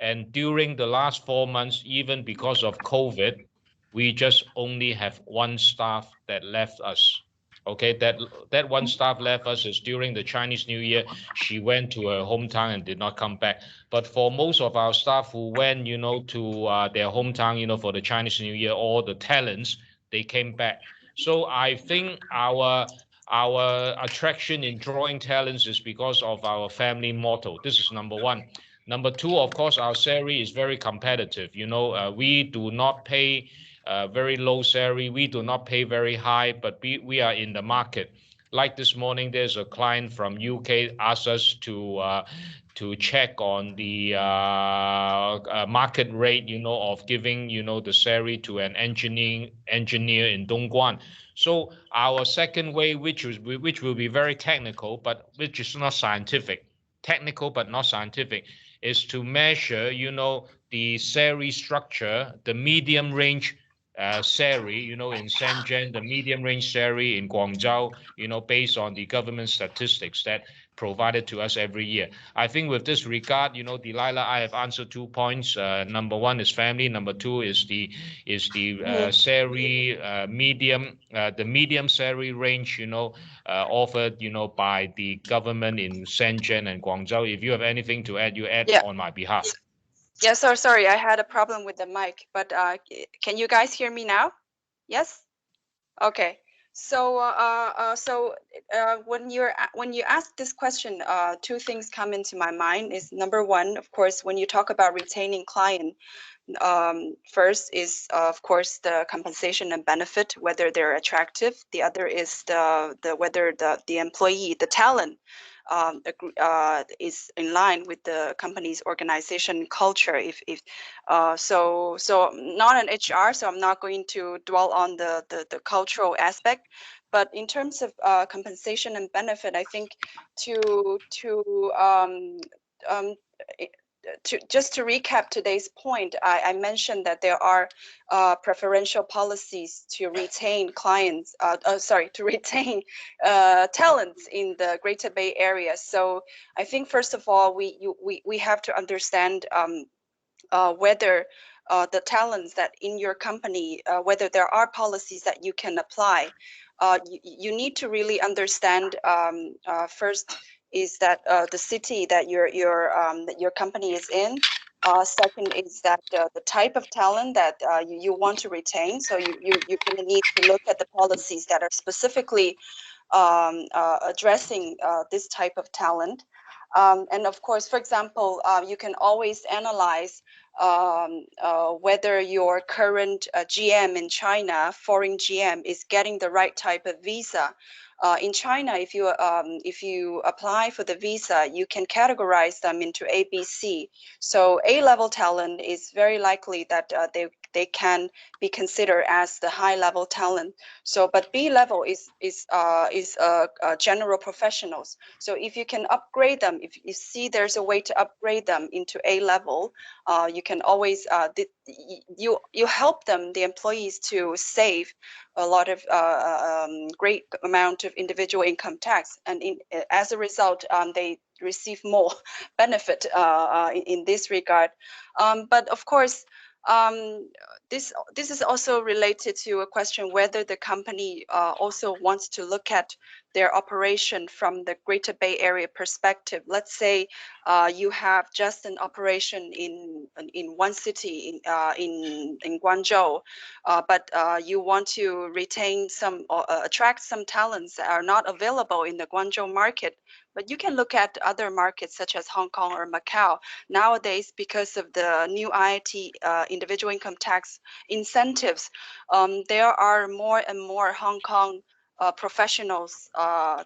And during the last 4 months, even because of COVID, we just only have one staff that left us. Okay, that one staff left us is during the Chinese New Year. She went to her hometown and did not come back. But for most of our staff who went, to their hometown, for the Chinese New Year, all the talents, they came back. So I think our attraction in drawing talents is because of our family motto. This is number one. Number two, of course, our salary is very competitive. We do not pay very low salary. We do not pay very high, but we are in the market. Like this morning, there's a client from UK asked us to check on the market rate, of giving, the salary to an engineer in Dongguan. So our second way, which will be very technical, but which is not scientific, technical but not scientific, is to measure, the salary structure, the medium range salary, in Shenzhen, the medium range salary in Guangzhou, based on the government statistics that provided to us every year. I think with this regard, Delilah, I have answered 2 points. Number one is family. Number two is the salary the medium salary range, offered, by the government in Shenzhen and Guangzhou. If you have anything to add, you add on my behalf. Yeah, sorry, I had a problem with the mic, but can you guys hear me now? Yes? Okay. When you ask this question, two things come into my mind. Is number one, of course, when you talk about retaining client, first is of course the compensation and benefit, whether they're attractive. The other is whether the employee, the talent, is in line with the company's organization culture. So I'm not an HR, so I'm not going to dwell on the cultural aspect. But in terms of compensation and benefit, I think just to recap today's point, I mentioned that there are preferential policies to retain clients, to retain talents in the Greater Bay Area. So I think first of all, we have to understand whether the talents that in your company, whether there are policies that you can apply. You need to really understand first is that the city that your company is in. Second is that the type of talent that you want to retain. So you're going to need to look at the policies that are specifically addressing this type of talent. And of course, for example, you can always analyze whether your current GM in China, foreign GM, is getting the right type of visa. In China, if you apply for the visa, you can categorize them into A, B, C. So A-level talent is very likely that they can be considered as the high-level talent. So, but B-level is general professionals. So if you can upgrade them, if you see there's a way to upgrade them into A-level, you can always you help them, the employees, to save a lot of great amount of individual income tax, and as a result, they receive more benefit in this regard. But of course, this is also related to a question whether the company also wants to look at their operation from the Greater Bay Area perspective. Let's say you have just an operation in one city in Guangzhou, but you want to retain some attract some talents that are not available in the Guangzhou market. But you can look at other markets such as Hong Kong or Macau. Nowadays, because of the new IIT individual income tax incentives, there are more and more Hong Kong professionals.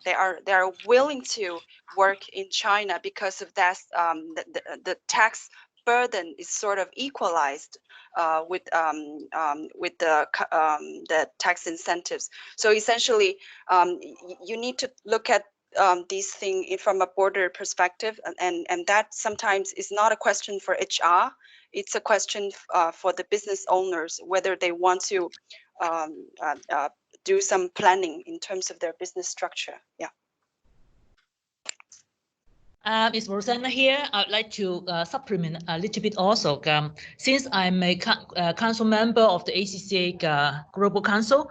They are willing to work in China because of that. The tax burden is sort of equalized with the tax incentives. So essentially, you need to look at these things from a border perspective, and that sometimes is not a question for HR. It's a question for the business owners, whether they want to do some planning in terms of their business structure. Yeah. Ms. Rosanna here. I'd like to supplement a little bit also. Since I'm a council member of the ACCA Global Council,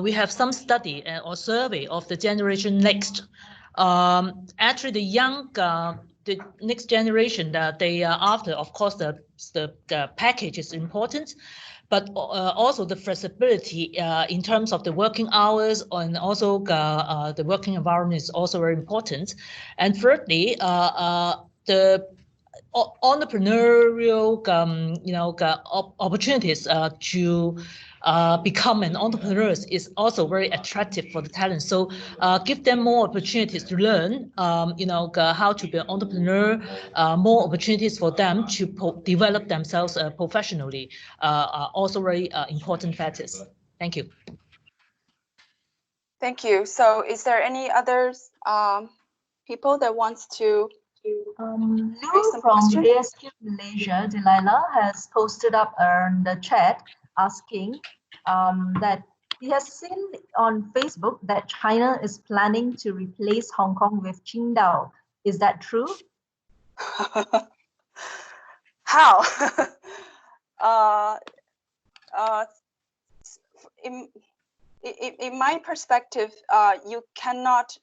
we have some study or survey of the generation next. Actually, the next generation, they after, of course, the package is important, but also the flexibility in terms of the working hours, and also the working environment is also very important. And thirdly, the entrepreneurial, opportunities to become an entrepreneur is also very attractive for the talent. So give them more opportunities to learn, how to be an entrepreneur, more opportunities for them to develop themselves professionally, are also very important factors. Thank you. Thank you. So is there any others people that wants to Lou from ASQ Malaysia, Delilah, has posted up on the chat asking that he has seen on Facebook that China is planning to replace Hong Kong with Qingdao. Is that true? How? In my perspective, you cannot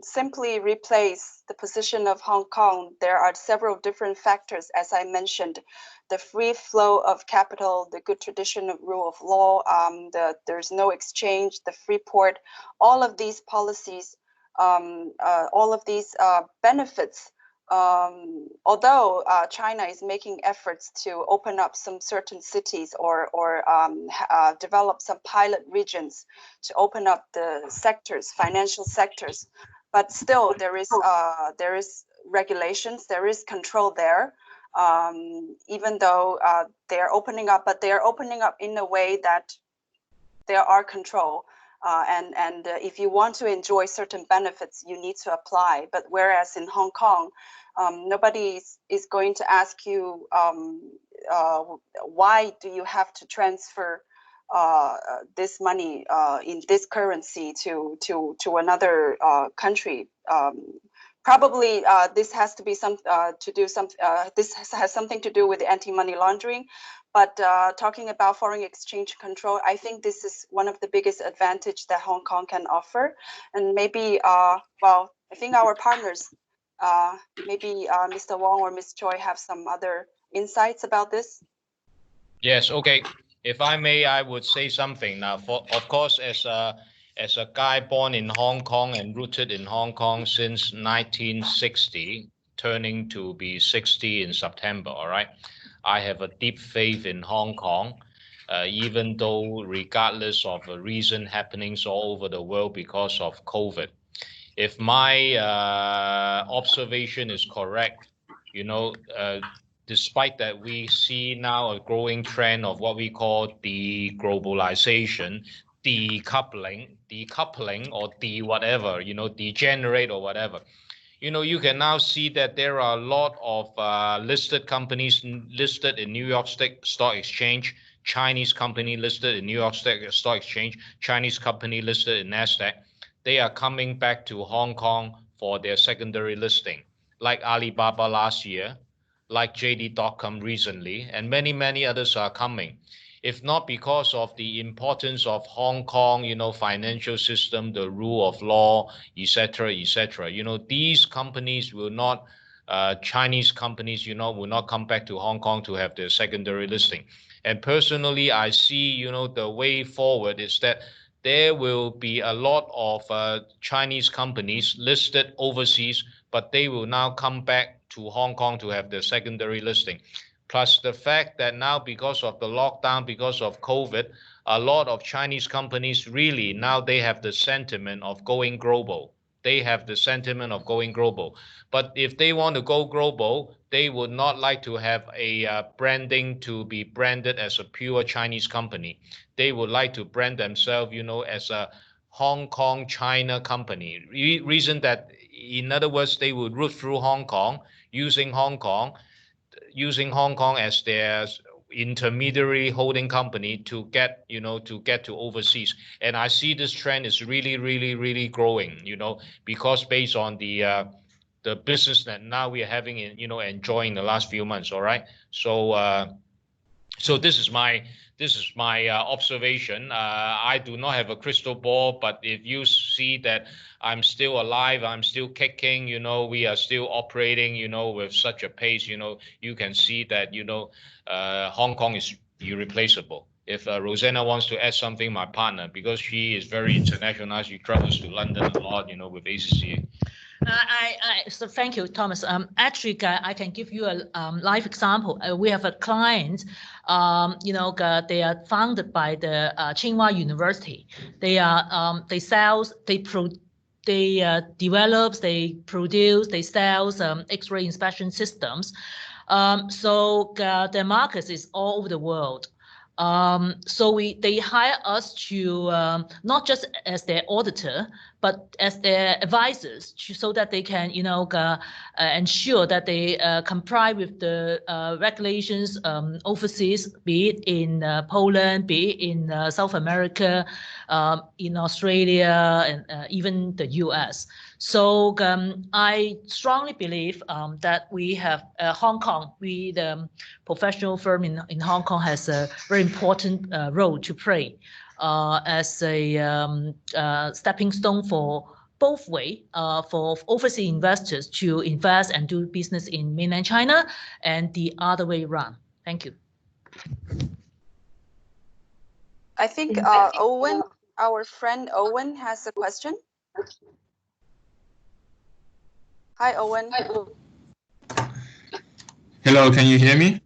simply replace the position of Hong Kong. There are several different factors, as I mentioned. the free flow of capital, the good tradition of rule of law, there's no exchange, the free port, all of these policies, all of these benefits. Although China is making efforts to open up some certain cities or develop some pilot regions to open up the sectors, financial sectors, but still there is regulations, there is control there. Even though they are opening up, but they are opening up in a way that there are control. And if you want to enjoy certain benefits, you need to apply. But whereas in Hong Kong, nobody is going to ask you why do you have to transfer this money in this currency to another country. Probably this has to be this has something to do with anti-money laundering. But talking about foreign exchange control, I think this is one of the biggest advantage that Hong Kong can offer. And maybe, well, I think our partners, maybe Mr. Wong or Ms. Choi have some other insights about this. Yes, okay. If I may, I would say something now. Of course, as a guy born in Hong Kong and rooted in Hong Kong since 1960, turning to be 60 in September, all right? I have a deep faith in Hong Kong, even though regardless of recent happenings all over the world because of COVID. If my observation is correct, you know, despite that we see now a growing trend of what we call deglobalization, decoupling or whatever, you know, degenerate or whatever. You know, you can now see that there are a lot of listed companies listed in New York Stock Exchange, Chinese company listed in New York Stock Exchange, Chinese company listed in NASDAQ. They are coming back to Hong Kong for their secondary listing, like Alibaba last year, like JD.com recently, and many, many others are coming. If not because of the importance of Hong Kong, you know, financial system, the rule of law, etc., etc. You know, these companies will not, Chinese companies, you know, will not come back to Hong Kong to have their secondary listing. And personally, I see, you know, the way forward is that there will be a lot of Chinese companies listed overseas, but they will now come back to Hong Kong to have their secondary listing. Plus the fact that now because of the lockdown, because of COVID, a lot of Chinese companies really now they have the sentiment of going global. They have the sentiment of going global. But if they want to go global, they would not like to have a branding to be branded as a pure Chinese company. They would like to brand themselves, you know, as a Hong Kong China company. Reason that, in other words, they would root through Hong Kong, using Hong Kong as their intermediary holding company to get, you know, to get to overseas. And I see this trend is really, really, really growing, you know, because based on the business that now we are having, in, you know, enjoying the last few months. All right. So this is my observation. I do not have a crystal ball, but if you see that I'm still alive, I'm still kicking, you know, we are still operating, you know, with such a pace, you know, you can see that, you know, Hong Kong is irreplaceable. If Rosanna wants to add something, my partner, because she is very international, she travels to London a lot, you know, with ACCA. So thank you, Thomas. Actually, I can give you a live example. We have a client, you know, they are founded by the Tsinghua University. They are they develop, they produce, they sell X-ray inspection systems. So their market is all over the world. So they hire us to not just as their auditor, but as their advisors, so that they can, you know, ensure that they comply with the regulations overseas, be it in Poland, be it in South America, in Australia, and even the US. So I strongly believe that we have Hong Kong, the professional firm in Hong Kong has a very important role to play as a stepping stone for both way for overseas investors to invest and do business in mainland China, and the other way around. Thank you. Thank you. I think Owen, our friend Owen, has a question. Hi, Owen. Hello, can you hear me?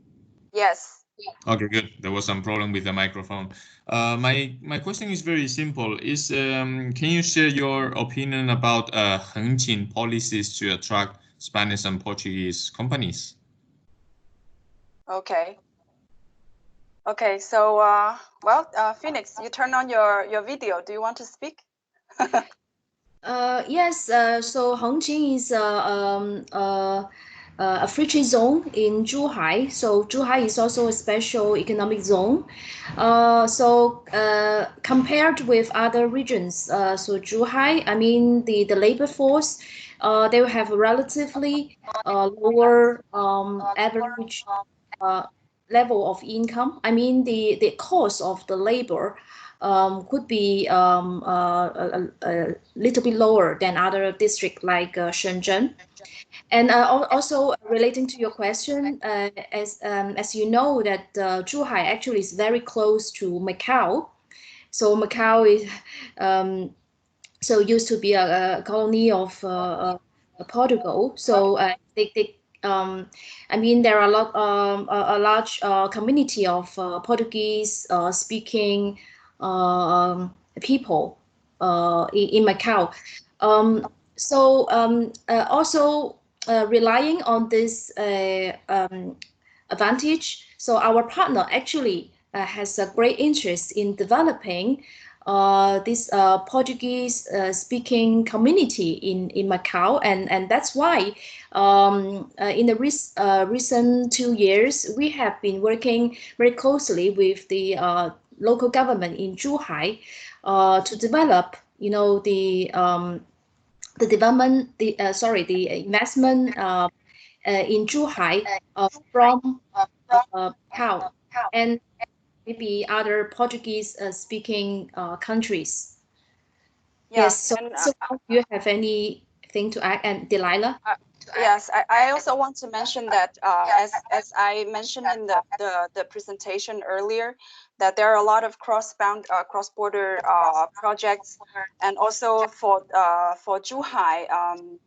Yes. Okay, good. There was some problem with the microphone. My question is very simple. Can you share your opinion about Hengqin policies to attract Spanish and Portuguese companies? Okay. Okay. So, Phoenix, you turn on your video. Do you want to speak? Yes. So Hengqin is a free trade zone in Zhuhai. So Zhuhai is also a special economic zone. Compared with other regions, so Zhuhai, I mean the labor force, they will have a relatively lower average level of income. I mean the cost of the labor could be a little bit lower than other districts like Shenzhen. And also relating to your question, as you know that Zhuhai actually is very close to Macau. So Macau is so used to be a colony of Portugal. So I mean there are a large community of Portuguese speaking people in Macau. Also relying on this advantage, so our partner actually has a great interest in developing this Portuguese speaking community in Macau, and that's why in the recent 2 years we have been working very closely with the local government in Zhuhai to develop, you know, the development, the investment in Zhuhai from Macau and maybe other Portuguese speaking countries. Yeah, yes. So do you have anything to add? And Delilah? Yes, I also want to mention that as I mentioned in the presentation earlier, that there are a lot of cross-border projects, and also for Zhuhai,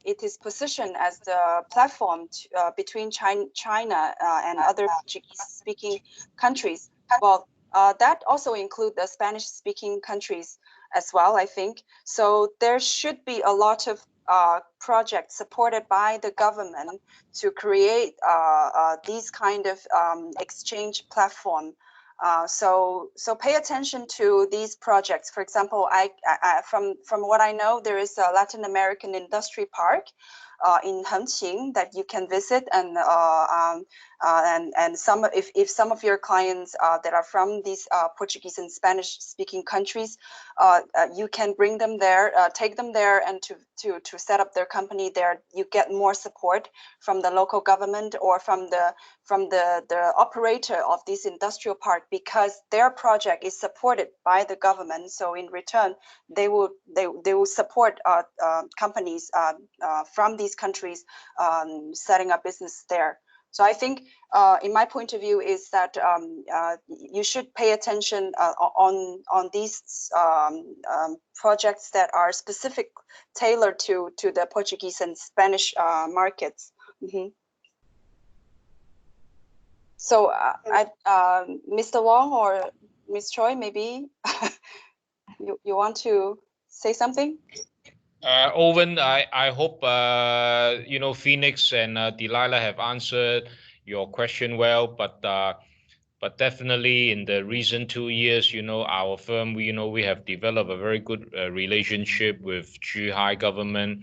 it is positioned as the platform between China and other Portuguese-speaking countries. Well, that also include the Spanish-speaking countries as well, I think. So there should be a lot of projects supported by the government to create these kind of exchange platform. So pay attention to these projects. For example, from what I know, there is a Latin American industry park in Hengqin that you can visit, and if some of your clients that are from these Portuguese and Spanish speaking countries, you can bring them there, take them there, and to set up their company there. You get more support from the local government or from the operator of this industrial park, because their project is supported by the government. So in return, they will support companies from these countries setting up business there. So I think, in my point of view, is that you should pay attention on these projects that are specific, tailored to the Portuguese and Spanish markets. Mm-hmm. So, Mr. Wong or Ms. Choi, maybe you want to say something? Owen, I hope you know, Phoenix and Delilah have answered your question well, but definitely in the recent 2 years, you know, our firm, we have developed a very good relationship with Zhuhai government.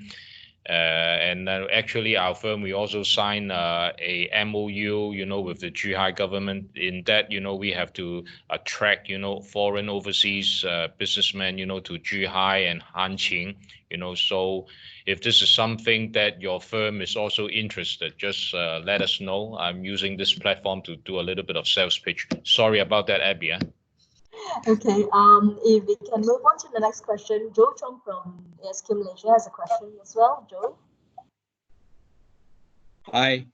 And actually our firm, we also signed a MOU, you know, with the Zhuhai government. In that, you know, we have to attract, you know, foreign overseas businessmen, you know, to Zhuhai and Hengqin, you know. So if this is something that your firm is also interested, just let us know. I'm using this platform to do a little bit of sales pitch. Sorry about that, Abby. Okay, if we can move on to the next question. Joe Chong from ASQ Malaysia has a question as well. Joe? Hi,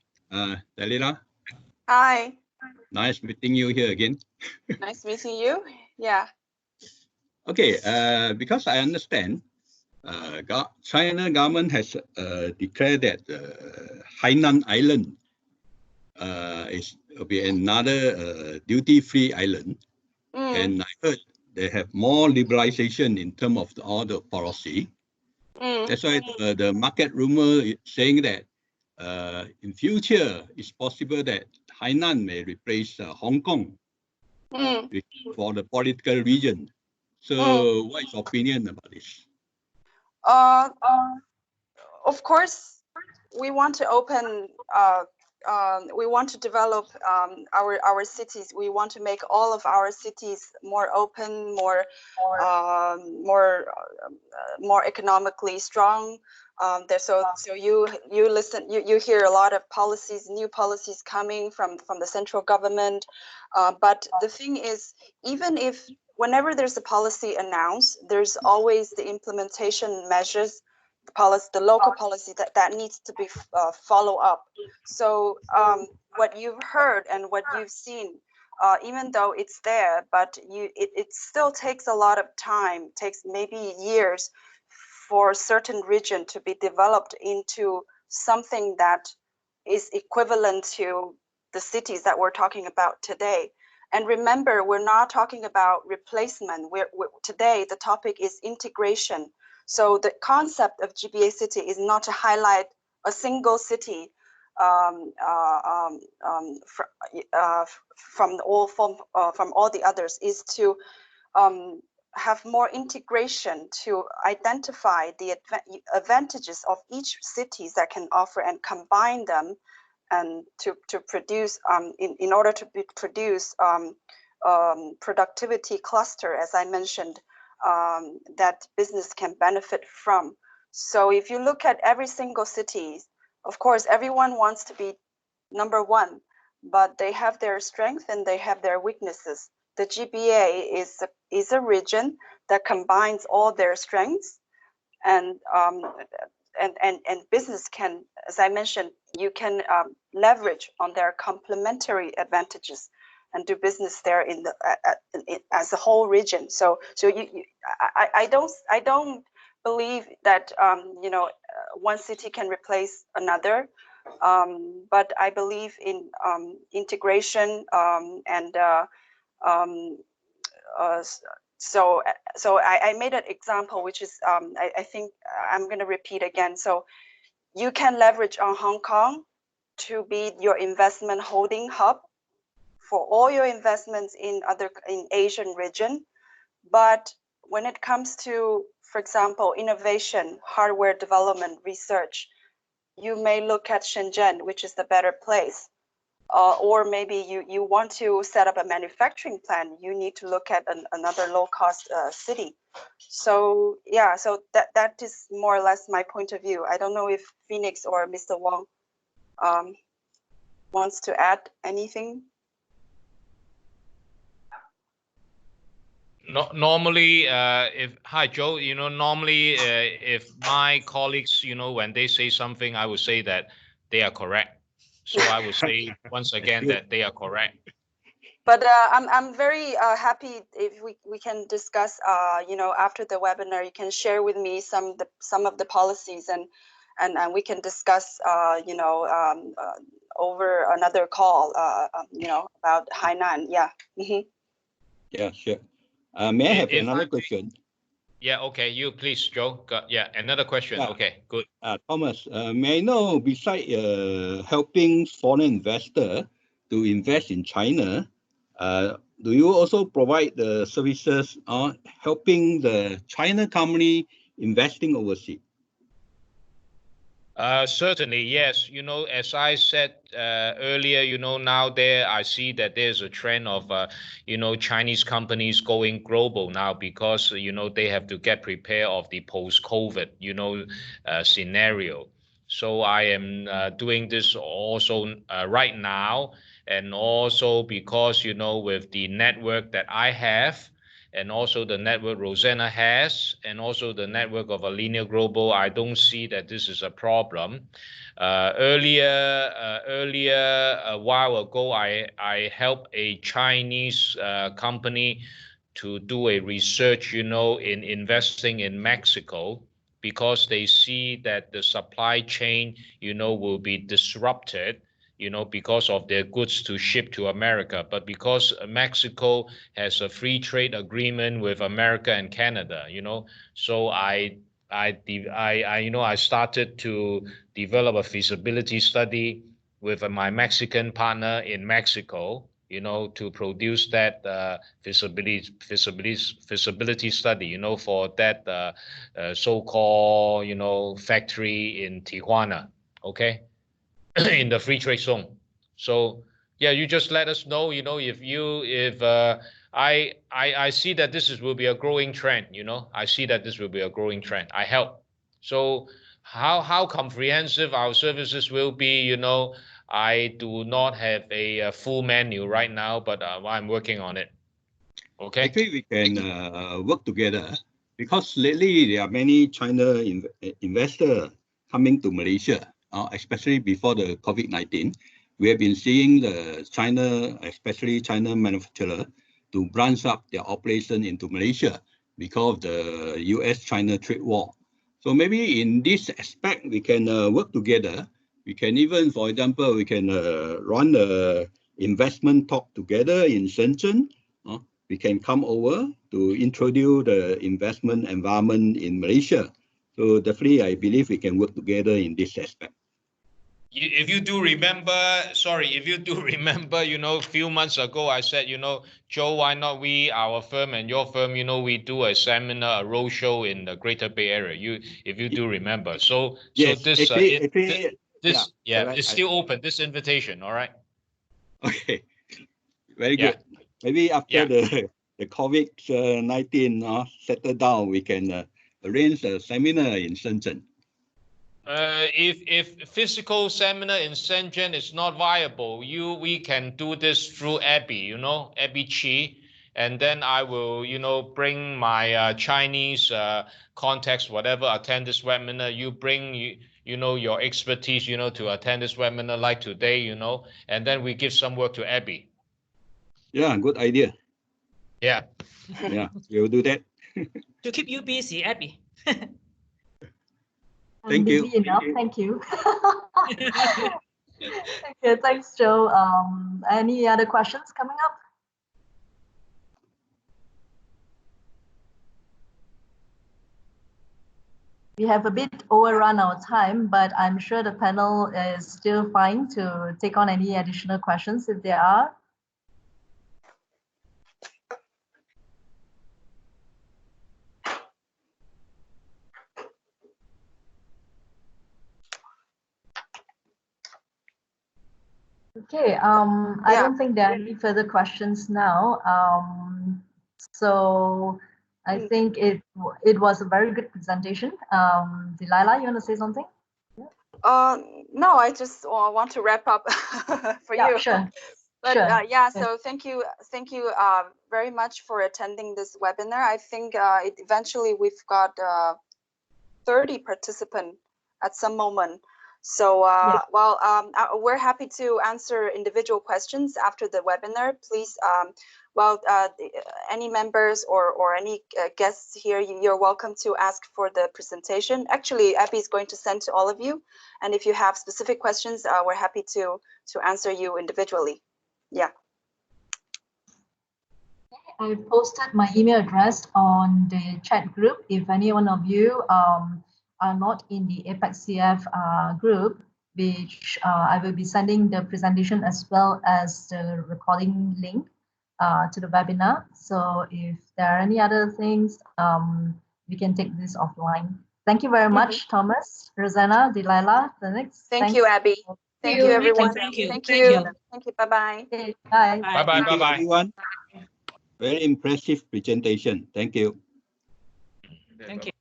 Dalila. Hi. Nice meeting you here again. Nice meeting you. Yeah. Okay, because I understand China government has declared that Hainan Island will be another duty-free island. And I heard they have more liberalization in terms of all the policy. That's why the market rumor is saying that in future it's possible that Hainan may replace Hong Kong for the political region. So what is your opinion about this? Of course, we want to open. We want to develop our cities. We want to make all of our cities more open, more economically strong. So you listen, you hear a lot of policies, new policies coming from the central government. But the thing is, even if whenever there's a policy announced, there's always the implementation measures, the local policy that needs to be follow up. So what you've heard and what you've seen, even though it's there, but it still takes a lot of time, takes maybe years for a certain region to be developed into something that is equivalent to the cities that we're talking about today. And remember, we're not talking about replacement. Today, the topic is integration. So the concept of GBA city is not to highlight a single city from all the others, is to have more integration, to identify the advantages of each cities that can offer and combine them, and to produce in order to produce productivity cluster, as I mentioned, that business can benefit from. So if you look at every single city, of course, everyone wants to be number one, but they have their strength and they have their weaknesses. The GBA is a region that combines all their strengths, and business can, as I mentioned, you can leverage on their complementary advantages and do business there in the as a whole region. So I don't believe that one city can replace another, but I believe in integration so I made an example, which is I think I'm going to repeat again. So you can leverage on Hong Kong to be your investment holding hub for all your investments in Asian region. But when it comes to, for example, innovation, hardware development, research, you may look at Shenzhen, which is the better place. Or maybe you want to set up a manufacturing plant, you need to look at another low-cost city. So yeah, so that is more or less my point of view. I don't know if Phoenix or Mr. Wong wants to add anything. Normally, hi Joe, normally if my colleagues, when they say something, I would say that they are correct. So I would say once again that they are correct. But I'm very happy if we can discuss, after the webinar, you can share with me some of the policies, and we can discuss, over another call, about Hainan. Yeah. Yeah, sure. May I have another question? Yeah, okay. You please, Joe. Yeah, another question. Yeah. Okay, good. Thomas, may I know, besides helping foreign investor to invest in China, do you also provide the services on helping the China company investing overseas? Certainly, yes. As I said earlier, now I see that there's a trend of, Chinese companies going global now because, they have to get prepared of the post-COVID, scenario. So I am doing this also right now, and also because, with the network that I have, and also the network Rosanna has, and also the network of Alinea Global, I don't see that this is a problem. Earlier, a while ago, I helped a Chinese company to do a research, in investing in Mexico, because they see that the supply chain, will be disrupted, because of their goods to ship to America. But because Mexico has a free trade agreement with America and Canada, so I started to develop a feasibility study with my Mexican partner in Mexico, to produce that feasibility study, for that so-called, factory in Tijuana, okay, in the free trade zone. So yeah, you just let us know, if I see that will be a growing trend, I see that this will be a growing trend. I help. So how comprehensive our services will be, I do not have a full menu right now, but I'm working on it. Okay. Actually, we can work together, because lately there are many China investors coming to Malaysia, especially before the COVID-19. We have been seeing the China, especially China manufacturer, to branch up their operation into Malaysia because of the US-China trade war. So maybe in this aspect, we can work together. We can even, for example, we can run a investment talk together in Shenzhen. We can come over to introduce the investment environment in Malaysia. So definitely, I believe we can work together in this aspect. If you do remember, a few months ago, I said, Joe, why not our firm and your firm, we do a seminar, a roadshow in the Greater Bay Area. If you do remember. So yes, this, it's still open, this invitation, all right? Okay, very good. Maybe after the COVID-19 settled down, we can arrange a seminar in Shenzhen. If physical seminar in Shenzhen is not viable, we can do this through Abby, Abby Chi, and then I will, bring my Chinese contacts, whatever, attend this webinar. You bring, your expertise, to attend this webinar like today, and then we give some work to Abby. Yeah, good idea. Yeah. Yeah, we'll do that. To keep you busy, Abby. Thank you. Busy enough. Thank you. Okay, thanks, Joe. Any other questions coming up? We have a bit overrun our time, but I'm sure the panel is still fine to take on any additional questions if there are. Okay, I don't think there are any further questions now. So I think it was a very good presentation. Delilah, you want to say something? No, I just want to wrap up for you. Sure. But so thank you very much for attending this webinar. I think eventually we've got 30 participants at some moment. So we're happy to answer individual questions after the webinar. Please, any members or any guests here, you're welcome to ask for the presentation. Actually, Abby is going to send to all of you. And if you have specific questions, we're happy to answer you individually. Yeah. I posted my email address on the chat group. If any one of you are not in the Apex CF group, which I will be sending the presentation as well as the recording link to the webinar. So if there are any other things, we can take this offline. Thank you very much, Thomas, Rosanna, Delilah. Thank you, Abby. Thank you, everyone. Thank you. Thank you. Bye-bye. Okay, bye. Bye-bye. Bye-bye. Everyone. Very impressive presentation. Thank you. Thank you.